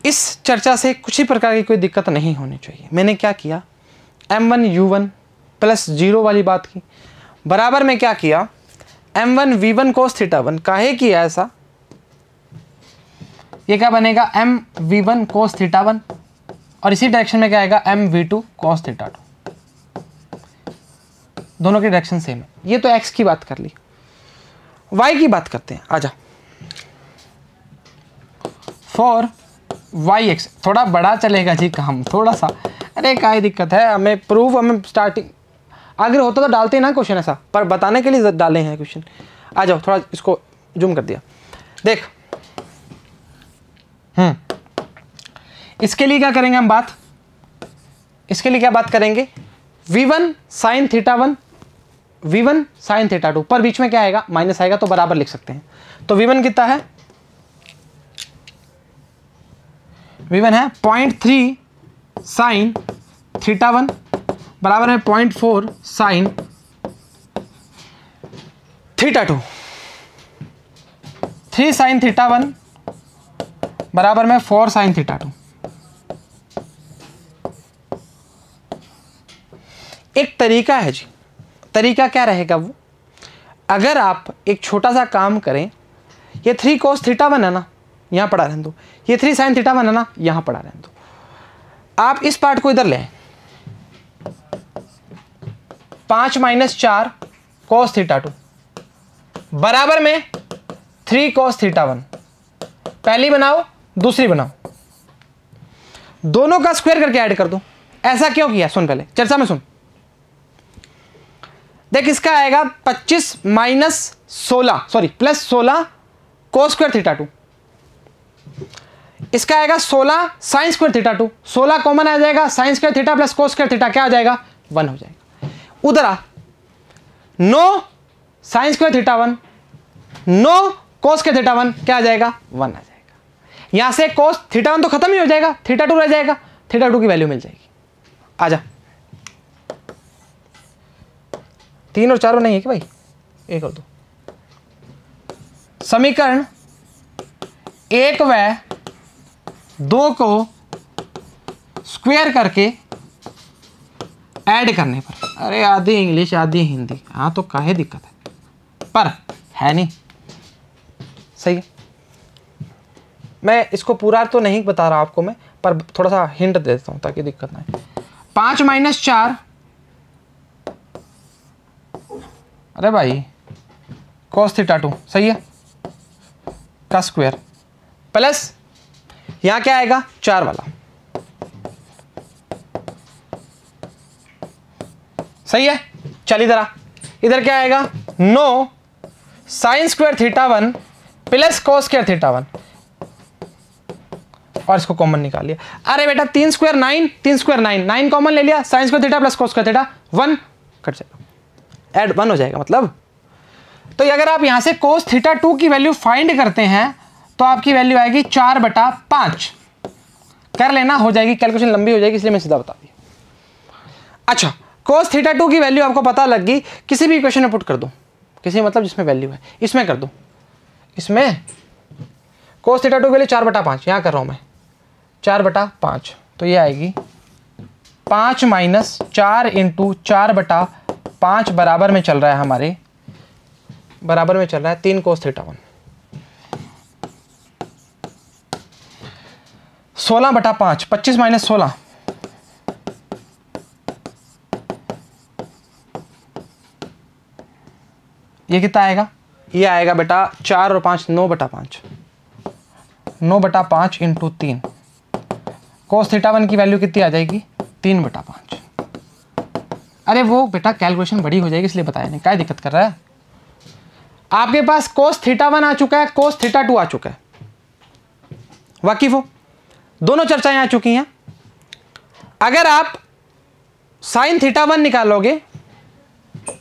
इस चर्चा से कुछ ही प्रकार की कोई दिक्कत नहीं होनी चाहिए। मैंने क्या किया m1 u1 प्लस 0 वाली बात की, बराबर में क्या किया m1 v1 cos θ1, काहे किया ऐसा, ये क्या बनेगा mv1 cos θ1 और इसी डायरेक्शन में क्या आएगा mv2 cos θ2, दोनों की डायरेक्शन सेम है। ये तो x की बात कर ली, y की बात करते हैं, आजा। फॉर yx, थोड़ा बड़ा चलेगा जी काम थोड़ा सा, अरे क्या दिक्कत है, हमें प्रूफ, हमें स्टार्टिंग आगे होता तो डालते ना क्वेश्चन ऐसा, पर बताने के लिए डाले हैं क्वेश्चन। आ जाओ थोड़ा इसको जूम कर दिया, देख इसके लिए क्या करेंगे हम बात, इसके लिए क्या बात करेंगे v1 sin θ1 v1 sin θ2, पर बीच में क्या आएगा माइनस आएगा तो बराबर लिख सकते हैं। तो v1 कितना है, v1 है 0.3 sin θ1 बराबर है 0.4 sin θ2, 3 sin θ1 बराबर में 4 sin θ2। एक तरीका है जी, तरीका क्या रहेगा वो, अगर आप एक छोटा सा काम करें, ये 3 cos θ1 है ना, यहाँ पढ़ा रहने दो, ये 3 sin θ1 है ना, यहाँ पढ़ा रहने दो। आप इस पार्ट को इधर लें, 5 - 4 cos θ2 बराबर में 3 cos θ1, पहली बनाओ दूसरी बनाओ, दोनों का स्क्वायर करके ऐड कर दो। ऐसा क्यों किया सुन, पहले चर्चा में सुन, देख इसका आएगा 25 - 16 सॉरी प्लस 16 cos स्क्वायर θ2, इसका आएगा 16 sin स्क्वायर θ2, 16 कॉमन आ जाएगा, sin square theta plus cos square theta क्या आ जाएगा 1 हो जाएगा। उधर आ 9 sin स्क्वायर θ1 9 cos स्क्वायर θ1 क्या आ जाएगा 1 आ जाएगा। यहां से cos θ1 तो खत्म ही हो जाएगा, θ2 रह जाएगा, θ2 की वैल्यू मिल जाएगी। आजा 3 और 4 नहीं है कि भाई, 1 और 2। समीकरण 1 व 2 को स्क्वायर करके ऐड करने पर, अरे आधी इंग्लिश आधी हिंदी, हाँ तो काहे दिक्कत है, पर है नहीं सही है। मैं इसको पूरा तो नहीं बता रहा आपको मैं, पर थोड़ा सा हिंट दे देता हूँ ताकि दिक्कत ना आए। 5 - 4, अरे भाई cos θ2 सही है, का स्क्वायर प्लस यहाँ क्या आएगा 4 वाला, सही है। चल इधर क्या आएगा 9 sine square theta 1 plus cos square theta 1, और इसको कॉमन निकाल लिया। अरे बेटा 3 स्क्वायर 9, 3 स्क्वायर 9, 9 कॉमन ले लिया, sine square theta plus cos square theta 1 cut जाएगा, ऐड 1 हो जाएगा मतलब। तो अगर आप यहां से कोस थीटा 2 की वैल्यू फाइंड करते हैं तो आपकी वैल्यू आएगी 4/5। कर लेना, हो जाएगी, कैलकुलेशन लंबी हो जाएगी इसलिए मैं सीधा बता दी। अच्छा, कोस थीटा 2 की वैल्यू आपको पता लग गई, किसी भी इक्वेशन में पुट कर दो, किसी मतलब जिसमें वैल्यू है इसमें कर दो, इसमें कोस थीटा 2 की वैल्यू 4/5 यहाँ कर रहा हूं मैं, 4/5, तो ये आएगी 5 माइनस 4 इंटू 4/5 बराबर में चल रहा है हमारे, बराबर में चल रहा है 3 कोस थीटा 1, 16/5, 25 माइनस 16, ये कितना आएगा, ये आएगा बेटा 4 और 5 9/5, 9/5 इंटू 3, कोस थीटा 1 की वैल्यू कितनी आ जाएगी 3/5। अरे वो बेटा कैलकुलेशन बड़ी हो जाएगी इसलिए बताया नहीं, क्या दिक्कत कर रहा है। आपके पास कोस थीटा 1 आ चुका है, कोस थीटा 2 आ चुका है, वाकिफ हो, दोनों चर्चाएं आ चुकी हैं। अगर आप साइन थीटा 1 निकालोगे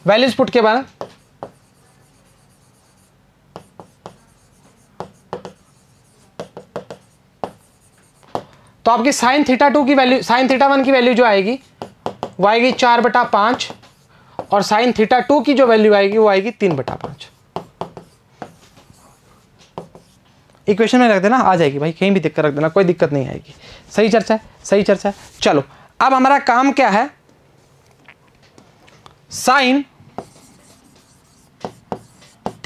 वैल्यूज पुट के बाद, तो आपकी साइन थीटा 2 की वैल्यू, साइन थीटा 1 की वैल्यू जो आएगी वो आएगी 4/5, और साइन थीटा 2 की जो वैल्यू आएगी वो आएगी 3/5। इक्वेशन में रख देना, आ जाएगी भाई, कहीं भी दिक्कत रख देना, कोई दिक्कत नहीं आएगी। सही चर्चा है, सही चर्चा है। चलो अब हमारा काम क्या है, साइन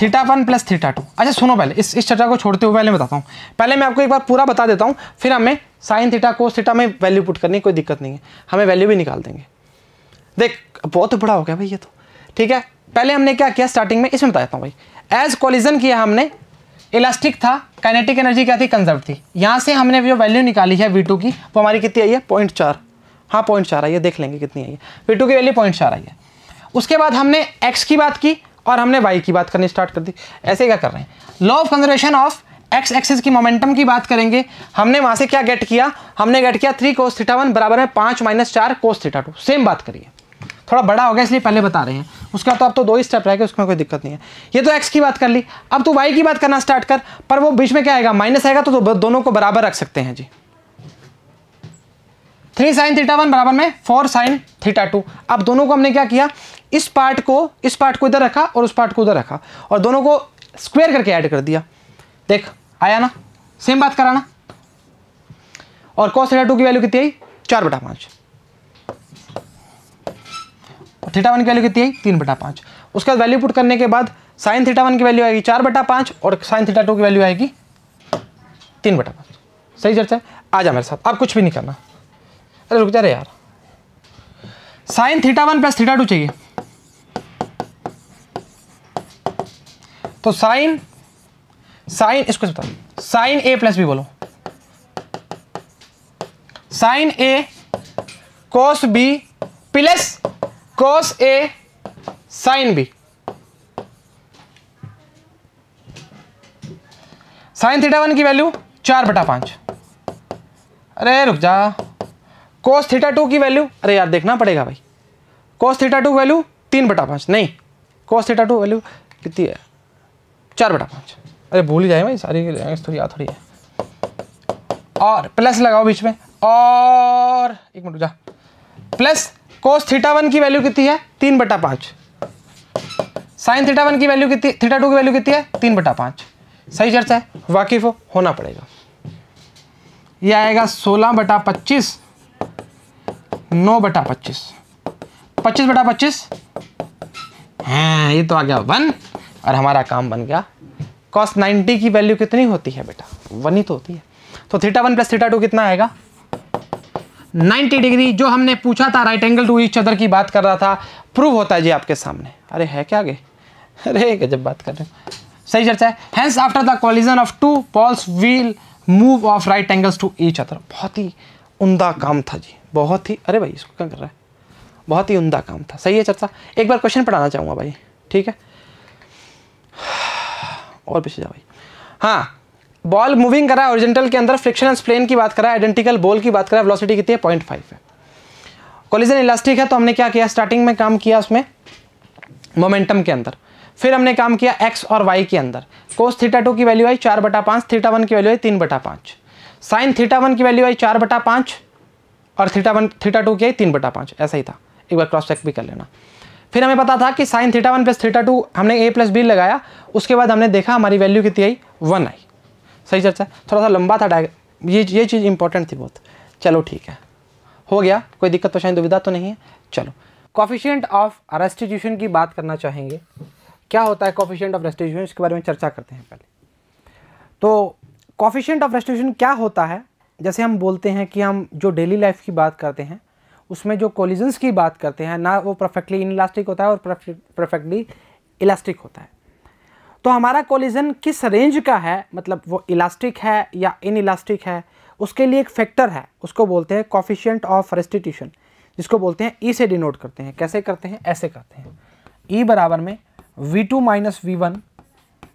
थीटा 1 प्लस थीटा 2। अच्छा सुनो, पहले इस चर्चा को छोड़ते हुए पहले बताता हूँ, पहले मैं आपको एक बार पूरा बता देता हूँ, फिर हमें साइन थीटा कोस थीटा में वैल्यू पुट करनी, कोई दिक्कत नहीं है, हमें वैल्यू भी निकाल देंगे। देख बहुत बड़ा हो गया भाई ये तो, ठीक है। पहले हमने क्या किया स्टार्टिंग में, इसमें बता देता हूँ भाई। एज कोलिजन किया हमने, इलास्टिक था, काइनेटिक एनर्जी क्या थी, कंजर्व थी। यहाँ से हमने जो वैल्यू निकाली है V2 की, वो हमारी कितनी आई है 0.4, हाँ 0.4 आई है, देख लेंगे कितनी आई है। V2 की वैल्यू 0.4 आई है। उसके बाद हमने x की बात की और हमने y की बात करनी स्टार्ट कर दी। ऐसे क्या कर रहे हैं, law of conservation of x axis की मोमेंटम की बात करेंगे। हमने वहाँ से क्या गेट किया, हमने गेट किया 3 कोस थीटा 1 बराबर में 5 माइनस 4 कोस थीटा 2। सेम बात करिए, थोड़ा बड़ा हो गया इसलिए पहले बता रहे हैं, उसका तो अब तो 2 ही स्टेप रह गए, उसमें कोई दिक्कत नहीं है। ये तो x की बात कर ली, अब तो y की बात करना स्टार्ट कर, पर वो बीच में क्या आएगा, माइनस आएगा, तो दोनों को बराबर रख सकते हैं जी। 3 साइन थीटा 1 बराबर में 4 साइन थीटा 2। अब दोनों को हमने क्या किया, इस पार्ट को इधर रखा और उस पार्ट को उधर रखा, और दोनों को स्क्वायर करके ऐड कर दिया। देख आया ना, सेम बात कराना। और cos थीटा 2 की वैल्यू कितनी आई 4/5, थीटा 1 की वैल्यू कितनी आई 3/5। उसके बाद वैल्यू पुट करने के बाद साइन थीटा 1 की वैल्यू आएगी 4/5 और साइन थीटा 2 की वैल्यू आएगी 3/5। सही चर्चा है, आ जा मेरे साथ, अब कुछ भी नहीं करना। अरे रुक जा रे यार, साइन थीटा 1 प्लस थीटा 2 चाहिए, तो साइन इसको बता, साइन ए प्लस बी बोलो, साइन ए कोस बी प्लस कोस ए साइन बी। साइन थीटा 1 की वैल्यू 4/5। अरे रुक जा, कोस थीटा 2 की वैल्यू, अरे यार देखना पड़ेगा भाई, कोस थीटा 2 की वैल्यू 3/5, नहीं कोस थीटा 2 वैल्यू कितनी है 4/5। अरे भूल ही जाए भाई, सारी थोड़ी याद थोड़ी है। और प्लस लगाओ बीच में, और एक मिनट जा, प्लस कोस थीटा 1 की वैल्यू कितनी है 3/5, साइन थीटा 1 की वैल्यू कितनी, थीटा 2 की वैल्यू कितनी है 3/5। सही चर्चा है, वाकिफ होना पड़ेगा। ये आएगा 16/25, 9/25, 25/25, हाँ ये तो आ गया 1, और हमारा काम बन गया। cos 90 की वैल्यू कितनी होती है बेटा, 1 ही तो होती है। तो थीटा 1 प्लस थीटा 2 कितना आएगा 90 डिग्री। जो हमने पूछा था right angle to each other की बात कर रहा था, प्रूव होता है जी आपके सामने। अरे है क्या आगे, अरे गजब बात कर रहे हो। सही चर्चा है। Hence after the collision of two balls will move of right angles to each other. बहुत ही उम्दा काम था जी, बहुत ही, अरे भाई इसको क्या कर रहा है, बहुत ही उम्दा काम था। सही है चर्चा। एक बार क्वेश्चन पढ़ाना चाहूँगा भाई, ठीक है, और पीछे जाओ भाई। हाँ, बॉल मूविंग करा है हॉरिजॉन्टल के अंदर, फ्रिक्शन एंड प्लेन की बात करा है, आइडेंटिकल बॉल की बात करा है, वेलोसिटी कितनी है 0.5 है। कोलिजन इलास्टिक है तो हमने क्या किया, स्टार्टिंग में काम किया उसमें मोमेंटम के अंदर, फिर हमने काम किया एक्स और वाई के अंदर। कोस थीटा 2 की वैल्यू आई 4/5, थीटा 1 की वैल्यू आई 3/5, साइन थीटा 1 की वैल्यू आई 4/5 और थीटा 2 की आई 3/5, ऐसा ही था। एक बार क्रॉस चेक भी कर लेना। फिर हमें पता था कि साइन थीटा 1 प्लस थीटा 2 हमने a प्लस बी लगाया, उसके बाद हमने देखा हमारी वैल्यू कितनी आई 1 आई। सही चर्चा, थोड़ा सा लंबा था डायग्राम, ये चीज़ इंपॉर्टेंट थी बहुत। चलो ठीक है, हो गया, कोई दिक्कत परेशानी दुविधा तो नहीं है। चलो, कोफिशिएंट ऑफ रेस्टिट्यूशन की बात करना चाहेंगे। क्या होता है कोफिशिएंट ऑफ रेस्टिट्यूशन, इसके बारे में चर्चा करते हैं पहले। तो कोफिशिएंट ऑफ रेस्टिट्यूशन क्या होता है, जैसे हम बोलते हैं कि हम जो डेली लाइफ की बात करते हैं उसमें जो कोलिजन्स की बात करते हैं ना, वो परफेक्टली इनइलास्टिक होता है और परफेक्टली इलास्टिक होता है। तो हमारा कोलिजन किस रेंज का है, मतलब वो इलास्टिक है या इनइलास्टिक है, उसके लिए एक फैक्टर है, उसको बोलते हैं कोफिशिएंट ऑफ रेस्टिट्यूशन, जिसको बोलते हैं ई से डिनोट करते हैं। कैसे करते हैं, ऐसे करते हैं, ई बराबर में v2 माइनस v1,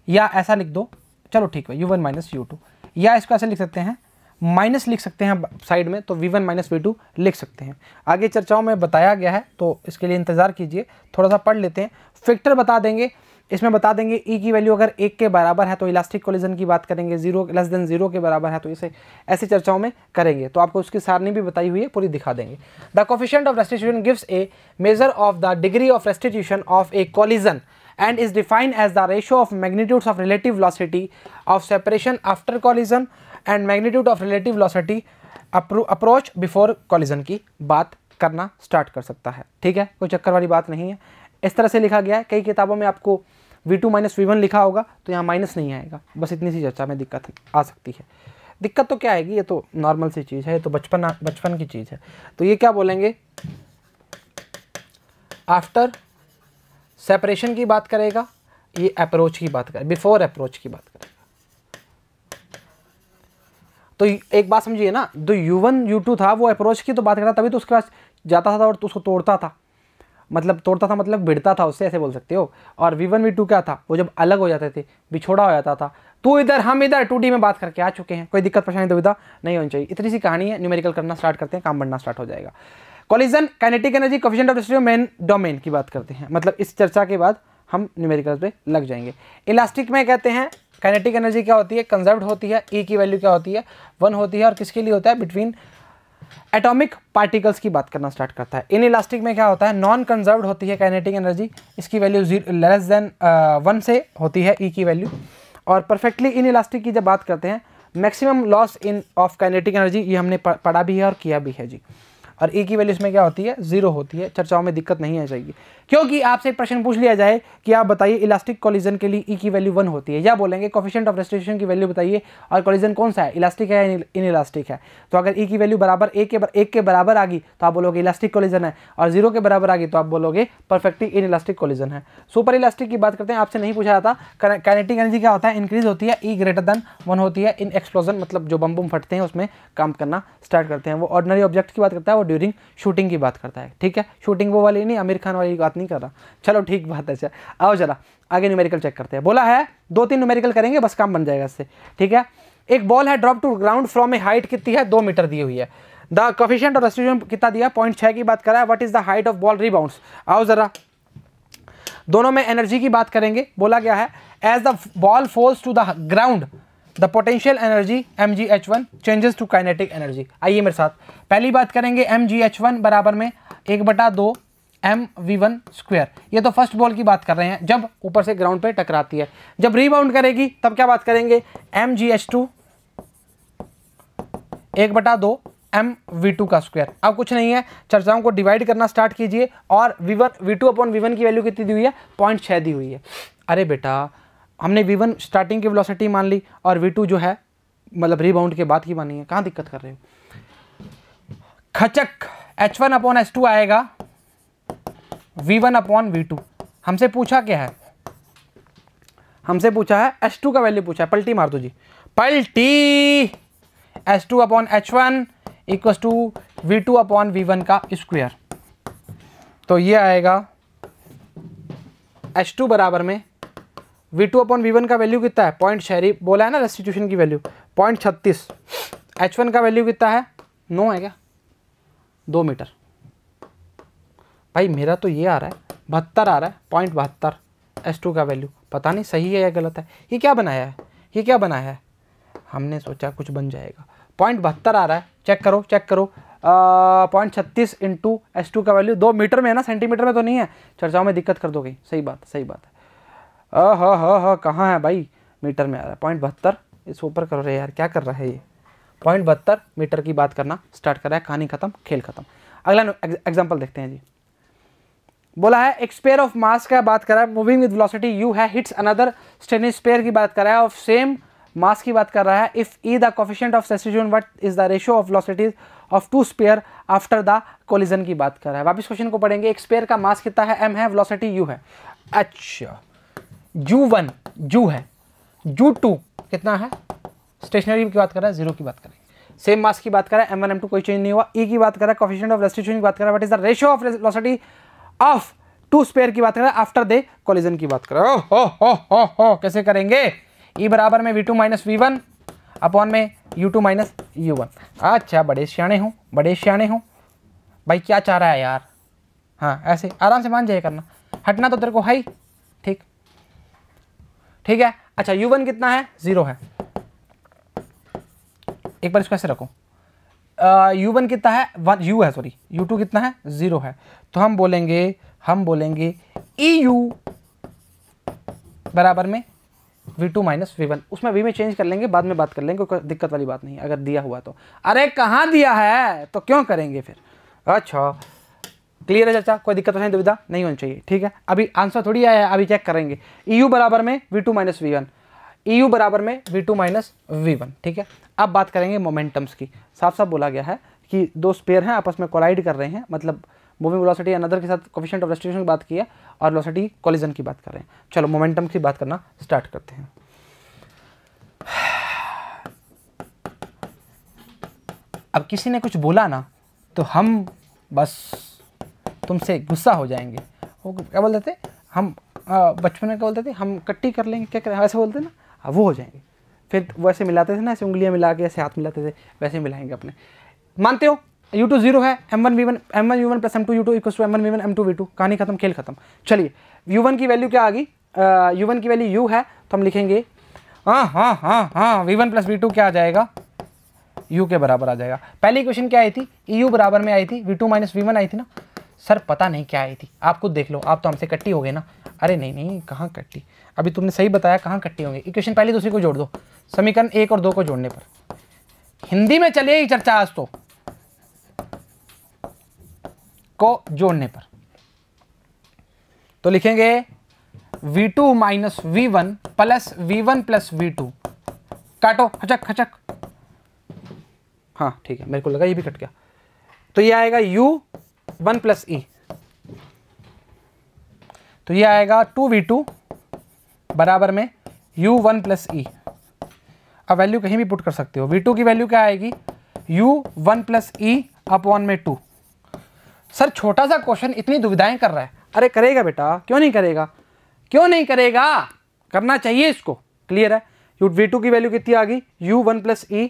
या ऐसा लिख दो, चलो ठीक है, u1 माइनस u2, या इसको ऐसे लिख सकते हैं, माइनस लिख सकते हैं साइड में, तो v1 माइनस v2 लिख सकते हैं। आगे चर्चाओं में बताया गया है तो इसके लिए इंतज़ार कीजिए, थोड़ा सा पढ़ लेते हैं। फैक्टर बता देंगे, इसमें बता देंगे ई की वैल्यू अगर 1 के बराबर है तो इलास्टिक कोलिजन की बात करेंगे, 0 लेस देन 0 के बराबर है तो इसे ऐसी चर्चाओं में करेंगे। तो आपको उसकी सारणी भी बताई हुई है, पूरी दिखा देंगे। The coefficient of restitution gives A measure of the degree of restitution of A collision and is defined as the ratio of magnitudes of relative velocity of separation after collision and magnitude of relative velocity approach before collision की बात करना start कर सकता है। ठीक है, कोई चक्कर वाली बात नहीं है, इस तरह से लिखा गया है। कई किताबों में आपको v2 माइनस v1 लिखा होगा तो यहाँ माइनस नहीं आएगा, बस इतनी सी चर्चा में दिक्कत आ सकती है। दिक्कत तो क्या आएगी, ये तो नॉर्मल सी चीज़ है, ये तो बचपन की चीज़ है। तो ये क्या बोलेंगे, आफ्टर सेपरेशन की बात करेगा, ये अप्रोच की बात करेगा, बिफोर अप्रोच की बात करेगा। तो एक बात समझिए ना, जो u1 u2 था वो अप्रोच की तो बात कर रहा, तभी तो उसके पास जाता था और तो उसको तोड़ता था, मतलब भिड़ता था उससे, ऐसे बोल सकते हो। और v1 v2 क्या था, वो जब अलग हो जाते थे, बिछोड़ा हो जाता था। तो इधर हम इधर 2D में बात करके आ चुके हैं, कोई दिक्कत परेशानी दुविधा नहीं होनी चाहिए। इतनी सी कहानी है, न्यूमेरिकल करना स्टार्ट करते हैं, काम बढ़ना स्टार्ट हो जाएगा। Collision, kinetic energy, coefficient of restitution, main domain की बात करते हैं, मतलब इस चर्चा के बाद हम न्यूमेरिकल पे लग जाएंगे। इलास्टिक में कहते हैं काइनेटिक एनर्जी क्या होती है, कंजर्व्ड होती है, ई की वैल्यू क्या होती है 1 होती है, और किसके लिए होता है, बिटवीन एटॉमिक पार्टिकल्स की बात करना स्टार्ट करता है। इन इलास्टिक में क्या होता है, नॉन कंजर्व्ड होती है काइनेटिक एनर्जी, इसकी वैल्यू लेस देन 1 से होती है ई की वैल्यू। और परफेक्टली इन इलास्टिक की जब बात करते हैं, maximum loss in of kinetic energy, ये हमने पढ़ा भी है और किया भी है जी। और ई की वैल्यू इसमें क्या होती है, 0 होती है। चर्चाओं में दिक्कत नहीं आ जाएगी, क्योंकि आपसे एक प्रश्न पूछ लिया जाए कि आप बताइए इलास्टिक कोलिजन के लिए ई की वैल्यू 1 होती है, या बोलेंगे कोफिशिएंट ऑफ रेस्टिट्यूशन की वैल्यू बताइए और कोलिजन कौन सा है, इलास्टिक है या इन इलास्टिक है। तो अगर ई की वैल्यू बराबर 1 के बराबर आ गई तो आप बोलोगे इलास्टिक कोलिजन है, और 0 के बराबर आ गई तो आप बोलोगे परफेक्टली इन इलास्टिक कोलिजन है। सुपर इलास्टिक की बात करते हैं, आपसे नहीं पूछा जाता। काइनेटिक एनर्जी क्या होता है, इंक्रीज होती है, ई ग्रेटर देन 1 होती है। इन एक्सप्लोजन, मतलब जो बम फटते हैं उसमें काम करना स्टार्ट करते हैं। वो ऑर्डिनरी ऑब्जेक्ट की बात करता है, वो ड्यूरिंग शूटिंग की बात करता है। ठीक है, शूटिंग वो वाली नहीं, आमिर खान वाली बात नहीं कर रहा। चलो ठीक बात है। अच्छा आओ जरा आगे न्यूमेरिकल चेक करते हैं। बोला है 2-3 न्यूमेरिकल करेंगे, बस काम बन जाएगा इससे। ठीक है, एक बॉल है drop to ground from a height कितनी है, 2 मीटर दी हुई है। द कोफिशिएंट ऑफ रेस्टिट्यूशन कितना दिया, 0.6 की बात करा है। What is the height of ball rebounds. आओ जरा दोनों में एनर्जी की बात करेंगे। बोला गया है as the ball falls to the ground the potential energy mgh1 changes to kinetic energy. आइए मेरे साथ, पहली बात करेंगे mgh1 बराबर में 1/2 mv1 स्क्वायर। ये तो फर्स्ट बॉल की बात कर रहे हैं, जब ऊपर से ग्राउंड पे टकराती है। जब रीबाउंड करेगी तब क्या बात करेंगे, mgh2 1/2 mv2 का स्क्वायर। अब कुछ नहीं है, चर्चाओं को डिवाइड करना स्टार्ट कीजिए। और v2/v1 की वैल्यू कितनी दी हुई है, 0.6 दी हुई है। अरे बेटा, हमने v1 स्टार्टिंग की वेलोसिटी मान ली और v2 जो है मतलब रीबाउंड के बाद की मानी है, कहाँ दिक्कत कर रहे हो। खचक h1/s2 आएगा v1/v2। हमसे पूछा क्या है, हमसे पूछा है H2 का वैल्यू पूछा है, पलटी मार दो जी, पलटी। H2 upon H1 equal to V2 upon V1 का स्क्वायर। तो ये आएगा H2 बराबर में V2 अपॉन V1 का वैल्यू कितना है, 0.6 बोला है ना रेस्टिट्यूशन की वैल्यू 0.36। H1 का वैल्यू कितना है, 9 है क्या, 2 मीटर। भाई मेरा तो ये आ रहा है 72 आ रहा है, 0.72 H2 का वैल्यू, पता नहीं सही है या गलत है। ये क्या बनाया है, ये क्या बनाया है, हमने सोचा कुछ बन जाएगा। 0.72 आ रहा है, चेक करो चेक करो। 0.36 इंटू H2 का वैल्यू 2 मीटर में है ना, सेंटीमीटर में तो नहीं है, चर्चाओं में दिक्कत कर दो गई। सही बात सही बात है। हाँ कहाँ है भाई, मीटर में आ रहा है 0.72। इस ऊपर करो रे यार, क्या कर रहा है ये, 0.72 मीटर की बात करना स्टार्ट कर रहा है। कहानी खत्म, खेल खत्म। अगला एग्जाम्पल देखते हैं जी। बोला है एक स्पेयर ऑफ मास का बात कर रहा है, मूविंग विद वेलोसिटी u है, हिट्स अनदर स्टेनलेस स्पेयर की बात कर रहा है, ऑफ सेम मास की बात कर रहा है। If e the coefficient of substitution what is the ratio of velocities of two sphere after the collision की बात कर रहा है। वापस क्वेश्चन को पढ़ेंगे। एक स्पेयर का मास कितना है, m है, वेलोसिटी u है। अच्छा u1 u है, u2 कितना है, स्टेशनरी की बात कर रहा है, 0 की बात कर रहा है, सेम मास की बात कर रहा है, m1 m2 कोई चेंज नहीं हुआ। e की बात कर रहा है, कोफिशिएंट ऑफ रेस्टिट्यूशन की बात कर रहा है, what is the ratio of velocity of two sphere की बात कर रहा है, आफ्टर दे कोलिजन की बात कर रहा है। हो कैसे करेंगे, e बराबर में v2 माइनस v1 अपॉन में u2 माइनस u1। अच्छा बड़े सियाणे हूँ, बड़े सियाणे हूँ भाई, क्या चाह रहा है यार। हाँ ऐसे आराम से मान जाए करना, हटना तो तेरे को है ही, ठीक ठीक है। अच्छा u1 कितना है, 0 है। एक बार इसको ऐसे रखो, u1 कितना है, u है सॉरी, u2 कितना है, 0 है। तो हम बोलेंगे EU बराबर में v2 माइनस v1। उसमें v में चेंज कर लेंगे, बाद में बात कर लेंगे, कोई दिक्कत वाली बात नहीं अगर दिया हुआ तो। अरे कहाँ दिया है तो क्यों करेंगे फिर। अच्छा क्लियर है चाचा, कोई दिक्कत नहीं, दुविधा नहीं होनी चाहिए, ठीक है। अभी आंसर थोड़ी आया है, अभी चेक करेंगे। EU बराबर में v2 माइनस v1, EU बराबर में v2 माइनस v1, ठीक है। अब बात करेंगे मोमेंटम्स की। साफ साफ बोला गया है कि दो स्पेयर हैं आपस में कोलाइड कर रहे हैं, मतलब मूविंग वेलोसिटी अनदर के साथ कोफिशिएंट ऑफ रेस्टिट्यूशन की बात की है और वेलोसिटी कोलिजन की बात कर रहे हैं। चलो मोमेंटम की बात करना स्टार्ट करते हैं। अब किसी ने कुछ बोला ना तो हम बस तुमसे गुस्सा हो जाएंगे। वो क्या बोलते थे हम, बचपन में क्या बोलते थे, हम कट्टी कर लेंगे, क्या करें, वैसे बोलते ना, वो हो जाएंगे। फिर वैसे मिलाते थे ना, ऐसे उंगलियां मिला के ऐसे हाथ मिलाते थे, वैसे मिलाएंगे अपने। मानते हो u2 0 है, m1 u1 plus m2 u2 equal to m1 v1 m2 v2। कहानी खत्म, खेल खत्म। चलिए u1 की वैल्यू क्या आ गई, u1 की वैल्यू u है, तो हम लिखेंगे हाँ v1 प्लस v2 क्या आ जाएगा, u के बराबर आ जाएगा। पहली क्वेश्चन क्या आई थी, EU बराबर में आई थी, v2 माइनस v1 आई थी ना। सर पता नहीं क्या आई थी, आप खुद देख लो, आप तो हमसे कट्टी हो गए ना। अरे नहीं कहाँ कट्टी, अभी तुमने सही बताया, कहाँ कट्टी होंगे। इक्वेशन पहली दूसरी को जोड़ दो, समीकरण 1 और 2 को जोड़ने पर। हिंदी में चलिए चर्चा आज तो, को जोड़ने पर तो लिखेंगे v2 minus v1 plus v1 plus v2। काटो खचक खचक, हाँ ठीक है, मेरे को लगा ये भी कट गया। तो ये आएगा u1 प्लस e, तो ये आएगा 2v2 बराबर में u1 प्लस e। अब वैल्यू कहीं भी पुट कर सकते हो। v2 की वैल्यू क्या आएगी, u1 प्लस e अपॉन में 2। सर छोटा सा क्वेश्चन इतनी दुविधाएं कर रहा है। अरे करेगा बेटा, क्यों नहीं करेगा, क्यों नहीं करेगा, करना चाहिए इसको। क्लियर है, v2 की वैल्यू कितनी आ गई, u1 प्लस e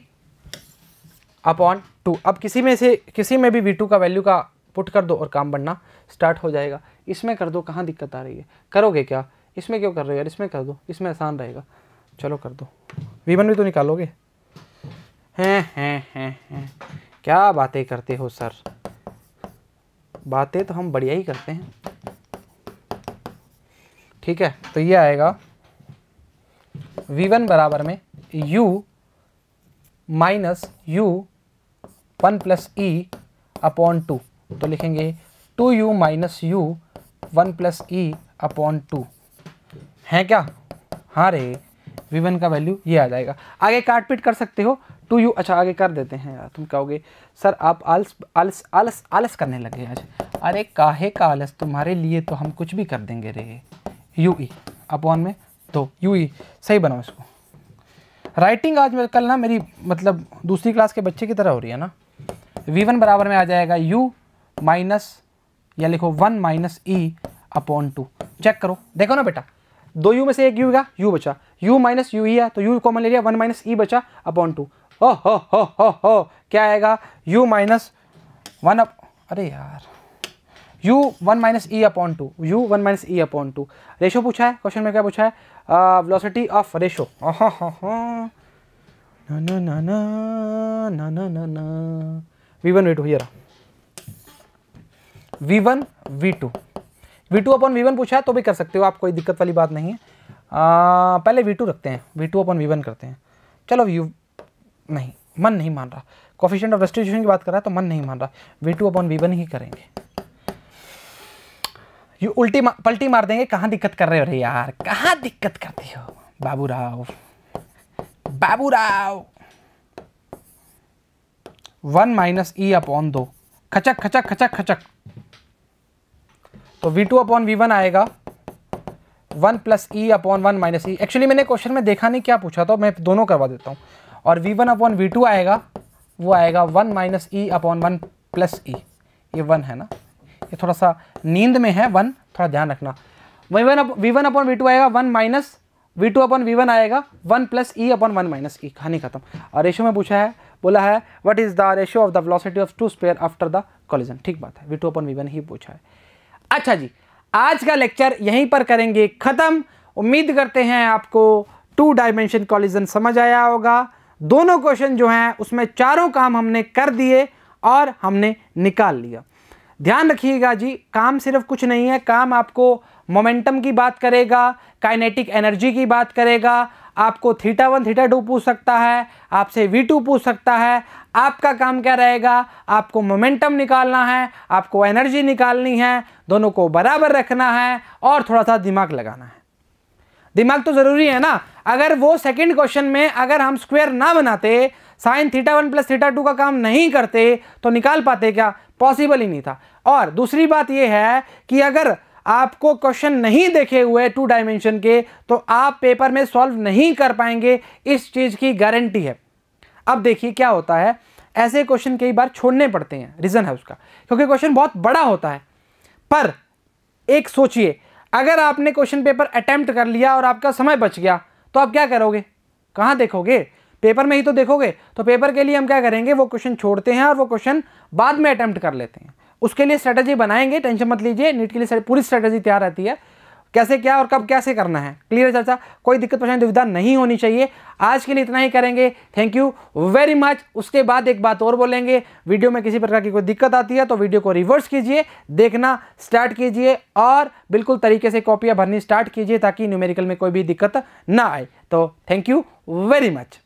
अपॉन 2। अब किसी में भी v2 का वैल्यू का पुट कर दो और काम बनना स्टार्ट हो जाएगा। इसमें कर दो, कहाँ दिक्कत आ रही है, करोगे क्या, इसमें क्यों कर रहे हो यार, इसमें कर दो, इसमें आसान रहेगा। चलो कर दो, v1 भी तो निकालोगे। हैं क्या बातें करते हो सर, बातें तो हम बढ़िया ही करते हैं। ठीक है, तो ये आएगा v1 बराबर में u minus u1 plus e upon 2। तो लिखेंगे 2u minus u1 plus e upon 2 है क्या। हाँ रे, v1 का वैल्यू ये आ जाएगा। आगे काट पीट कर सकते हो 2u। अच्छा आगे कर देते हैं यार, तुम कहोगे सर आप आलस करने लगे आज। अरे काहे का आलस, तुम्हारे लिए तो हम कुछ भी कर देंगे रे। ue अपॉन में 2 UE सही बनाओ इसको। राइटिंग आज कल ना मेरी मतलब दूसरी क्लास के बच्चे की तरह हो रही है ना। V1 बराबर में आ जाएगा U माइनस या लिखो 1 माइनस E/2। चेक करो, देखो ना बेटा, 2 U में से एक U का U बचा, U माइनस U ही है तो U कॉमन ले लिया, 1 माइनस E बचा /2। ओ हो क्या आएगा U माइनस 1 अरे यार U 1 minus E/2, U 1 minus E/2। Ratio पूछा है, क्वेश्चन में क्या पूछा है, velocity of ratio. V1 V2 ये रहा, V1 V2 V2/V1 पूछा है तो भी कर सकते हो आप, कोई दिक्कत वाली बात नहीं है। पहले V2 रखते हैं, V2/V1 करते हैं। चलो नहीं, मन नहीं मान रहा, कोफिशिएंट ऑफ रेस्टिट्यूशन की बात कर रहा है तो मन नहीं मान रहा, V2/V1 ही करेंगे। ये उल्टी पलटी मार देंगे, कहाँ दिक्कत कर रहे हो रे यार, कहाँ दिक्कत करते हो बाबूराव। 1 माइनस E/2 खचक खचक खचक खचक, तो V2/V1 आएगा 1 plus E/1 minus E। Actually मैंने क्वेश्चन में देखा नहीं क्या पूछा, तो मैं दोनों करवा देता हूँ। और V1/V2 आएगा, वो आएगा 1 माइनस E/1 प्लस E। ये 1 है ना, ये थोड़ा सा नींद में है 1, थोड़ा ध्यान रखना। V1/V2 आएगा 1 माइनस V2/V1 आएगा 1 प्लस E/1 माइनस E। कहानी खत्म। और रेशो में पूछा है, बोला है what is the ratio of the velocity of two sphere after the collision. ठीक बात है, V2/V1 ही पूछा है। अच्छा जी, आज का लेक्चर यहीं पर करेंगे खत्म। उम्मीद करते हैं आपको 2 डायमेंशन कॉलिजन समझ आया होगा। दोनों क्वेश्चन जो हैं उसमें चारों काम हमने कर दिए और हमने निकाल लिया। ध्यान रखिएगा जी, काम सिर्फ कुछ नहीं है, काम आपको मोमेंटम की बात करेगा, काइनेटिक एनर्जी की बात करेगा, आपको θ1 θ2 पूछ सकता है, आपसे V2 पूछ सकता है। आपका काम क्या रहेगा, आपको मोमेंटम निकालना है, आपको एनर्जी निकालनी है, दोनों को बराबर रखना है और थोड़ा सा दिमाग लगाना है। दिमाग तो जरूरी है ना, अगर वो सेकंड क्वेश्चन में अगर हम स्क्वायर ना बनाते, साइन θ1 प्लस θ2 का काम नहीं करते तो निकाल पाते क्या, पॉसिबल ही नहीं था। और दूसरी बात यह है कि अगर आपको क्वेश्चन नहीं देखे हुए 2 डायमेंशन के तो आप पेपर में सॉल्व नहीं कर पाएंगे, इस चीज की गारंटी है। अब देखिए क्या होता है, ऐसे क्वेश्चन कई बार छोड़ने पड़ते हैं, रीजन है उसका क्योंकि क्वेश्चन बहुत बड़ा होता है। पर एक सोचिए, अगर आपने क्वेश्चन पेपर अटेम्प्ट कर लिया और आपका समय बच गया तो आप क्या करोगे, कहां देखोगे, पेपर में ही तो देखोगे। तो पेपर के लिए हम क्या करेंगे, वो क्वेश्चन छोड़ते हैं और वो क्वेश्चन बाद में अटेम्प्ट कर लेते हैं। उसके लिए स्ट्रेटजी बनाएंगे, टेंशन मत लीजिए, नीट के लिए पूरी स्ट्रेटजी तैयार रहती है, कैसे क्या और कब कैसे करना है। क्लियर है चाचा, कोई दिक्कत परेशानी दुविधा नहीं होनी चाहिए। आज के लिए इतना ही करेंगे, थैंक यू वेरी मच। उसके बाद एक बात और बोलेंगे, वीडियो में किसी प्रकार की कोई दिक्कत आती है तो वीडियो को रिवर्स कीजिए, देखना स्टार्ट कीजिए और बिल्कुल तरीके से कॉपियां भरनी स्टार्ट कीजिए ताकि न्यूमेरिकल में कोई भी दिक्कत ना आए। तो थैंक यू वेरी मच।